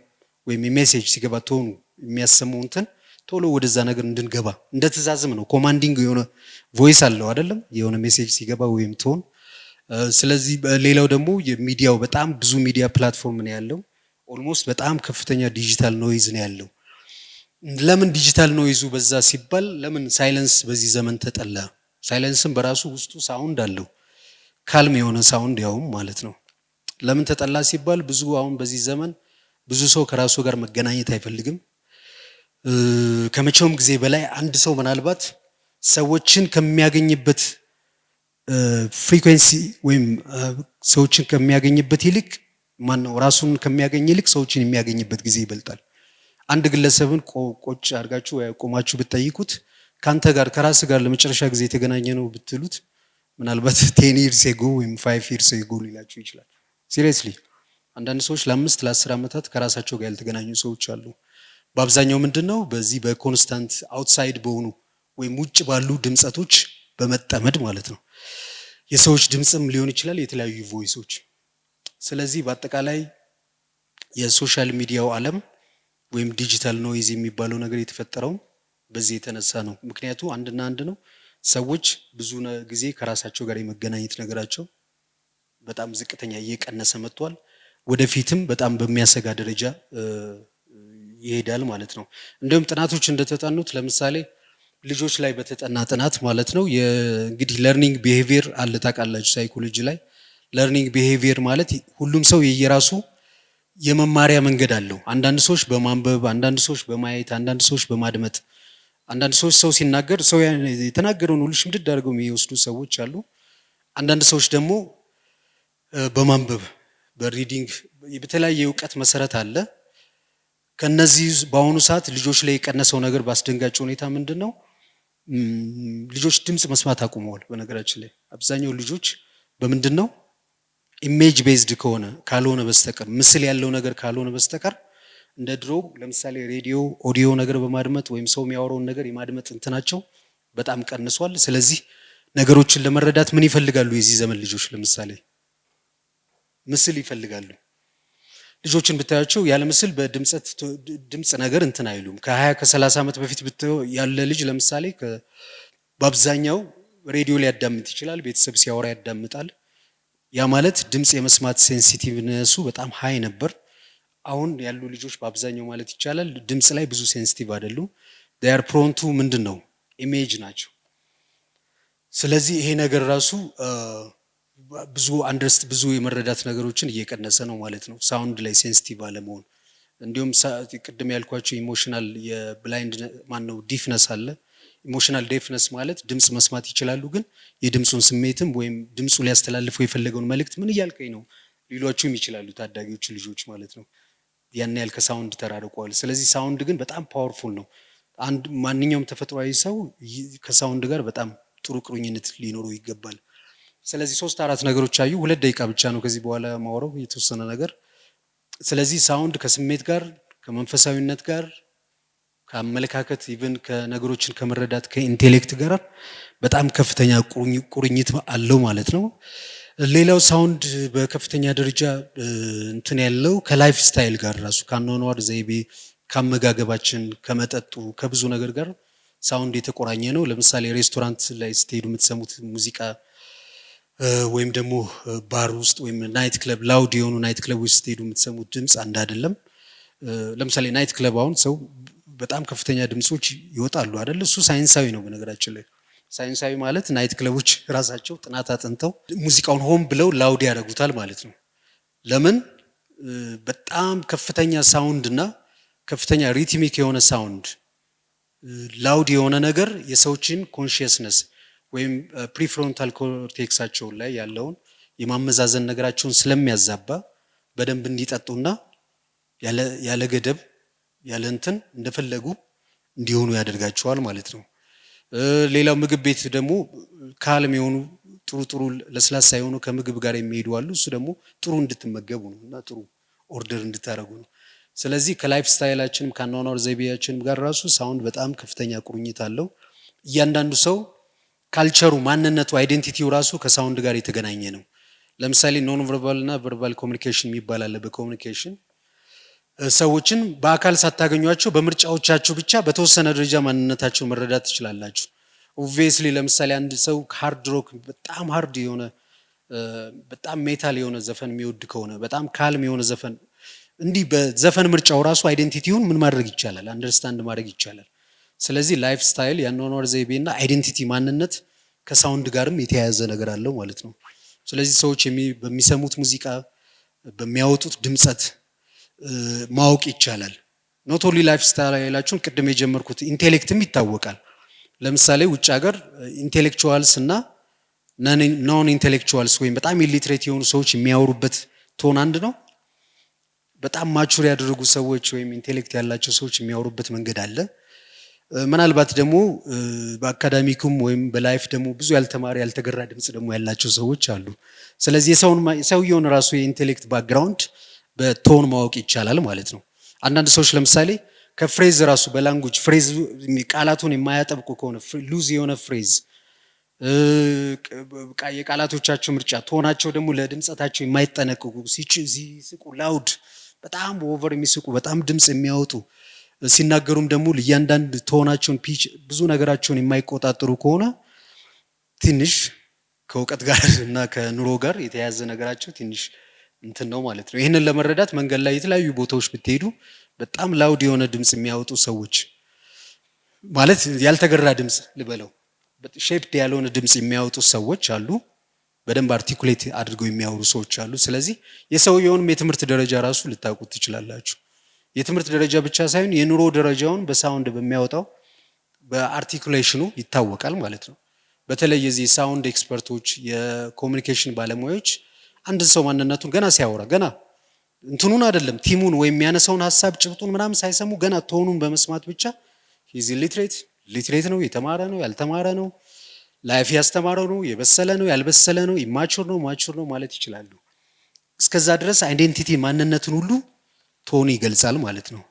ወይም ሜሴጅ ሲገባ ቶኑ የሚያሰማው እንትን ቶሎ ወደዛ ነገር እንድንገባ እንደ ትእዛዝም ነው። ኮማንዲንግ የሆነ ቮይስ አለው አይደለም? የሆነ ሜሴጅ ሲገባ ወይም ቶን። ስለዚህ ሌላው ደግሞ የሚዲያው በጣም ብዙ ሚዲያ ፕላትፎርም ነው ያለው። ኦልሞስት በጣም ከፍተኛ ዲጂታል ኖይዝ ነው ያለው። ለምን ዲጂታል ኖይዙ በዛ ሲባል ለምን ሳይለንስ በዚህ ዘመን ተጠላ? ሳይለንስም በራሱ ውስጡ ሳውንድ አለው፣ ካልም የሆነ ሳውንድ ያውም ማለት ነው። ለምን ተጠላ ሲባል ብዙ አሁን በዚህ ዘመን ብዙ ሰው ከራሱ ጋር መገናኘት አይፈልግም። ከመቼውም ጊዜ በላይ አንድ ሰው ምናልባት ሰዎችን ከሚያገኝበት ፍሪኩዌንሲ ወይም ሰዎችን ከሚያገኝበት ይልቅ ማነው ራሱን ከሚያገኝ ይልቅ ሰዎችን የሚያገኝበት ጊዜ ይበልጣል። አንድ ግለሰብን ቆጭ አድርጋችሁ ወይ ቆማችሁ ብትጠይቁት ካንተ ጋር ከራስ ጋር ለመጨረሻ ጊዜ የተገናኘ ነው ብትሉት ምናልባት 10 years ago ወይም 5 years ago ሊላችሁ ይችላል። ሲሪየስሊ አንዳንድ ሰዎች ለ5 ለ10 ዓመታት ከራሳቸው ጋር ያልተገናኙ ሰዎች አሉ። በአብዛኛው ምንድነው በዚህ በኮንስታንት አውትሳይድ በሆኑ ወይም ውጭ ባሉ ድምጸቶች በመጠመድ ማለት ነው። የሰዎች ድምጽም ሊሆን ይችላል፣ የተለያዩ ቮይሶች። ስለዚህ በአጠቃላይ የሶሻል ሚዲያው ዓለም ወይም ዲጂታል ኖይዝ የሚባለው ነገር የተፈጠረው በዚህ የተነሳ ነው። ምክንያቱ አንድና አንድ ነው። ሰዎች ብዙ ጊዜ ከራሳቸው ጋር የመገናኘት ነገራቸው በጣም ዝቅተኛ እየቀነሰ መጥቷል። ወደፊትም በጣም በሚያሰጋ ደረጃ ይሄዳል ማለት ነው። እንደውም ጥናቶች እንደተጠኑት ለምሳሌ ልጆች ላይ በተጠና ጥናት ማለት ነው። እንግዲህ ለርኒንግ ቢሄቪየር አለ ታውቃላችሁ፣ ሳይኮሎጂ ላይ ለርኒንግ ቢሄቪየር ማለት ሁሉም ሰው የየራሱ የመማሪያ መንገድ አለው። አንዳንድ ሰዎች በማንበብ፣ አንዳንድ ሰዎች በማየት፣ አንዳንድ ሰዎች በማድመጥ፣ አንዳንድ ሰዎች ሰው ሲናገር ሰው የተናገረውን ሁሉ ሽምድድ አድርገው የሚወስዱ ሰዎች አሉ። አንዳንድ ሰዎች ደግሞ በማንበብ በሪዲንግ በተለያየ እውቀት መሰረት አለ። ከነዚህ በአሁኑ ሰዓት ልጆች ላይ የቀነሰው ነገር በአስደንጋጭ ሁኔታ ምንድን ነው? ልጆች ድምፅ መስማት አቁመዋል። በነገራችን ላይ አብዛኛው ልጆች በምንድን ነው ኢሜጅ ቤዝድ ካልሆነ በስተቀር ምስል ያለው ነገር ካልሆነ በስተቀር እንደ ድሮ ለምሳሌ ሬዲዮ ኦዲዮ ነገር በማድመጥ ወይም ሰው የሚያወራውን ነገር የማድመጥ እንትናቸው በጣም ቀንሷል። ስለዚህ ነገሮችን ለመረዳት ምን ይፈልጋሉ? የዚህ ዘመን ልጆች ለምሳሌ ምስል ይፈልጋሉ። ልጆችን ብታያቸው ያለ ምስል በድምፅ ነገር እንትን አይሉም። ከ20 ከ30 ዓመት በፊት ያለ ልጅ ለምሳሌ በአብዛኛው ሬዲዮ ሊያዳምጥ ይችላል፣ ቤተሰብ ሲያወራ ያዳምጣል። ያ ማለት ድምፅ የመስማት ሴንሲቲቭነሱ በጣም ሃይ ነበር። አሁን ያሉ ልጆች በአብዛኛው ማለት ይቻላል ድምፅ ላይ ብዙ ሴንሲቲቭ አይደሉም። they are prone to ምንድነው ኢሜጅ ናቸው። ስለዚህ ይሄ ነገር ራሱ ብዙ የመረዳት ነገሮችን እየቀነሰ ነው ማለት ነው። ሳውንድ ላይ ሴንሲቲቭ አለመሆን፣ እንዲሁም ቅድም ያልኳቸው ኢሞሽናል የብላይንድ ማነው ዲፍነስ አለ። ኢሞሽናል ዴፍነስ ማለት ድምፅ መስማት ይችላሉ፣ ግን የድምፁን ስሜትም ወይም ድምፁ ሊያስተላልፈው የፈለገውን መልእክት ምን እያልከኝ ነው ሊሏቸውም ይችላሉ ታዳጊዎች ልጆች ማለት ነው። ያን ያህል ከሳውንድ ተራርቀዋል። ስለዚህ ሳውንድ ግን በጣም ፓወርፉል ነው። ማንኛውም ተፈጥሯዊ ሰው ከሳውንድ ጋር በጣም ጥሩ ቁርኝነት ሊኖረው ይገባል። ስለዚህ 3-4 ነገሮች አዩ። 2 ደቂቃ ብቻ ነው ከዚህ በኋላ ማወራው የተወሰነ ነገር። ስለዚህ ሳውንድ ከስሜት ጋር፣ ከመንፈሳዊነት ጋር፣ ከአመለካከት ኢቭን ከነገሮችን ከመረዳት ከኢንቴሌክት ጋር በጣም ከፍተኛ ቁርኝት አለው ማለት ነው። ሌላው ሳውንድ በከፍተኛ ደረጃ እንትን ያለው ከላይፍ ስታይል ጋር ራሱ ከአኗኗር ዘይቤ፣ ከአመጋገባችን፣ ከመጠጡ፣ ከብዙ ነገር ጋር ሳውንድ የተቆራኘ ነው። ለምሳሌ ሬስቶራንት ላይ ስትሄዱ የምትሰሙት ሙዚቃ ወይም ደግሞ ባር ውስጥ ወይም ናይት ክለብ ላውድ የሆኑ ናይት ክለብ ውስጥ ስትሄዱ የምትሰሙት ድምፅ አንድ አይደለም። ለምሳሌ ናይት ክለብ አሁን ሰው በጣም ከፍተኛ ድምጾች ይወጣሉ አይደል? እሱ ሳይንሳዊ ነው። በነገራችን ላይ ሳይንሳዊ ማለት ናይት ክለቦች ራሳቸው ጥናት አጥንተው ሙዚቃውን ሆን ብለው ላውድ ያደርጉታል ማለት ነው። ለምን? በጣም ከፍተኛ ሳውንድ እና ከፍተኛ ሪትሚክ የሆነ ሳውንድ ላውድ የሆነ ነገር የሰዎችን ኮንሺየስነስ ወይም ፕሪፍሮንታል ኮርቴክሳቸው ላይ ያለውን የማመዛዘን ነገራቸውን ስለሚያዛባ በደንብ እንዲጠጡና ያለ ገደብ ያለ እንትን እንደፈለጉ እንዲሆኑ ያደርጋቸዋል ማለት ነው። ሌላው ምግብ ቤት ደግሞ ካልም የሆኑ ጥሩ ለስላሳ የሆኑ ከምግብ ጋር የሚሄዱ አሉ። እሱ ደግሞ ጥሩ እንድትመገቡ ነው እና ጥሩ ኦርደር እንድታደርጉ ነው። ስለዚህ ከላይፍ ስታይላችንም ከአኗኗር ዘይቤያችንም ጋር ራሱ ሳውንድ በጣም ከፍተኛ ቁርኝት አለው። እያንዳንዱ ሰው ካልቸሩ፣ ማንነቱ፣ አይዴንቲቲው ራሱ ከሳውንድ ጋር የተገናኘ ነው። ለምሳሌ ኖን ቨርባል እና ቨርባል ኮሚኒኬሽን የሚባል አለ። በኮሚኒኬሽን ሰዎችን በአካል ሳታገኟቸው በምርጫዎቻቸው ብቻ በተወሰነ ደረጃ ማንነታቸውን መረዳት ትችላላችሁ። ኦብቪየስሊ ለምሳሌ አንድ ሰው ሃርድ ሮክ በጣም ሃርድ የሆነ በጣም ሜታል የሆነ ዘፈን የሚወድ ከሆነ በጣም ካልም የሆነ ዘፈን እንዲህ በዘፈን ምርጫው ራሱ አይዴንቲቲውን ምን ማድረግ ይቻላል? አንደርስታንድ ማድረግ ይቻላል። ስለዚህ ላይፍ ስታይል የአኗኗር ዘይቤና አይዴንቲቲ ማንነት ከሳውንድ ጋርም የተያያዘ ነገር አለው ማለት ነው። ስለዚህ ሰዎች በሚሰሙት ሙዚቃ በሚያወጡት ድምጸት ማወቅ ይቻላል። ኖት ኦንሊ ላይፍ ስታይላችሁን ቅድም የጀመርኩት ኢንቴሌክትም ይታወቃል። ለምሳሌ ውጭ ሀገር ኢንቴሌክቹዋልስ እና ኖን ኢንቴሌክቹዋልስ ወይም በጣም ኢሊትሬት የሆኑ ሰዎች የሚያወሩበት ቶን አንድ ነው። በጣም ማቹር ያደረጉ ሰዎች ወይም ኢንቴሌክት ያላቸው ሰዎች የሚያወሩበት መንገድ አለ። ምናልባት ደግሞ በአካዳሚኩም ወይም በላይፍ ደግሞ ብዙ ያልተማረ ያልተገራ ድምጽ ደግሞ ያላቸው ሰዎች አሉ። ስለዚህ ሰውየውን ራሱ የኢንቴሌክት ባክግራውንድ በቶን ማወቅ ይቻላል ማለት ነው። አንዳንድ ሰዎች ለምሳሌ ከፍሬዝ ራሱ በላንጉጅ ፍሬዝ ቃላቱን የማያጠብቁ ከሆነ ሉዝ የሆነ ፍሬዝ የቃላቶቻቸው ምርጫ ቶናቸው ደግሞ ለድምጸታቸው የማይጠነቅቁ ሲስቁ ላውድ በጣም ኦቨር የሚስቁ በጣም ድምጽ የሚያወጡ ሲናገሩም ደግሞ ለእያንዳንድ ቶናቸውን ፒች ብዙ ነገራቸውን የማይቆጣጠሩ ከሆነ ትንሽ ከእውቀት ጋር እና ከኑሮ ጋር የተያያዘ ነገራቸው ትንሽ እንትን ነው ማለት ነው። ይህንን ለመረዳት መንገድ ላይ የተለያዩ ቦታዎች ብትሄዱ በጣም ላውድ የሆነ ድምጽ የሚያወጡ ሰዎች ማለት ያልተገራ ድምጽ ልበለው ሼፕድ ያልሆነ ድምጽ የሚያወጡ ሰዎች አሉ። በደንብ አርቲኩሌት አድርገው የሚያወሩ ሰዎች አሉ። ስለዚህ የሰውየውንም የትምህርት ደረጃ ራሱ ልታውቁት ትችላላችሁ። የትምህርት ደረጃ ብቻ ሳይሆን የኑሮ ደረጃውን በሳውንድ በሚያወጣው በአርቲኩሌሽኑ ይታወቃል ማለት ነው። በተለይ የዚህ ሳውንድ ኤክስፐርቶች የኮሙኒኬሽን ባለሙያዎች አንድን ሰው ማንነቱን ገና ሲያወራ ገና እንትኑን አይደለም ቲሙን ወይም የሚያነሳውን ሀሳብ ጭብጡን ምናምን ሳይሰሙ ገና ቶኑን በመስማት ብቻ ሂዝ ሊትሬት ነው፣ የተማረ ነው፣ ያልተማረ ነው፣ ላይፍ ያስተማረው ነው፣ የበሰለ ነው፣ ያልበሰለ ነው፣ ኢማቹር ነው፣ ማቹር ነው ማለት ይችላሉ። እስከዛ ድረስ አይዴንቲቲ ማንነትን ሁሉ ቶኑ ይገልጻል ማለት ነው።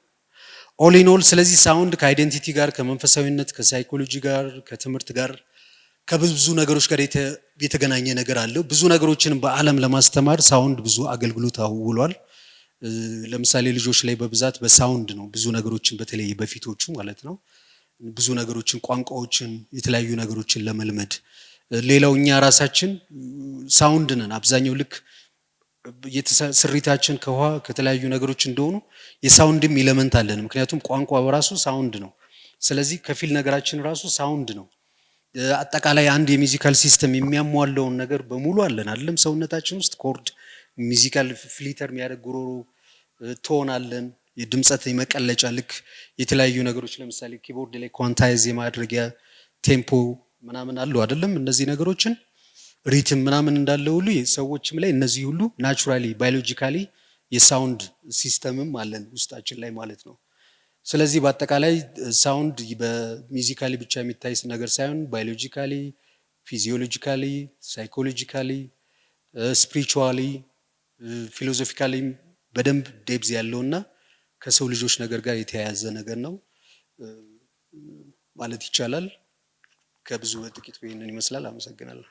ኦል ኢን ኦል ስለዚህ ሳውንድ ከአይዴንቲቲ ጋር ከመንፈሳዊነት ከሳይኮሎጂ ጋር ከትምህርት ጋር ከብዙ ነገሮች ጋር የተገናኘ ነገር አለው። ብዙ ነገሮችን በዓለም ለማስተማር ሳውንድ ብዙ አገልግሎት አውሏል። ለምሳሌ ልጆች ላይ በብዛት በሳውንድ ነው ብዙ ነገሮችን በተለይ በፊቶቹ ማለት ነው ብዙ ነገሮችን ቋንቋዎችን የተለያዩ ነገሮችን ለመልመድ። ሌላው እኛ ራሳችን ሳውንድ ነን አብዛኛው ልክ ስሪታችን ከውሃ ከተለያዩ ነገሮች እንደሆኑ የሳውንድም ኢለመንት አለን። ምክንያቱም ቋንቋ በራሱ ሳውንድ ነው። ስለዚህ ከፊል ነገራችን ራሱ ሳውንድ ነው። አጠቃላይ አንድ የሚውዚካል ሲስተም የሚያሟላውን ነገር በሙሉ አለን አይደለም። ሰውነታችን ውስጥ ኮርድ ሚውዚካል ፍሊተር የሚያደርግ ጉሮሮ ቶን አለን። የድምጸት የመቀለጫ ልክ የተለያዩ ነገሮች ለምሳሌ ኪቦርድ ላይ ኳንታይዝ የማድረጊያ ቴምፖ ምናምን አሉ አይደለም። እነዚህ ነገሮችን ሪትም ምናምን እንዳለ ሁሉ ሰዎችም ላይ እነዚህ ሁሉ ናቹራሊ ባዮሎጂካሊ የሳውንድ ሲስተምም አለን ውስጣችን ላይ ማለት ነው። ስለዚህ በአጠቃላይ ሳውንድ በሚውዚካሊ ብቻ የሚታይ ነገር ሳይሆን ባዮሎጂካሊ፣ ፊዚዮሎጂካሊ፣ ሳይኮሎጂካሊ፣ ስፒሪቹዋሊ፣ ፊሎሶፊካሊ በደንብ ዴፕዝ ያለውና ከሰው ልጆች ነገር ጋር የተያያዘ ነገር ነው ማለት ይቻላል። ከብዙ በጥቂቱ ይህንን ይመስላል። አመሰግናለሁ።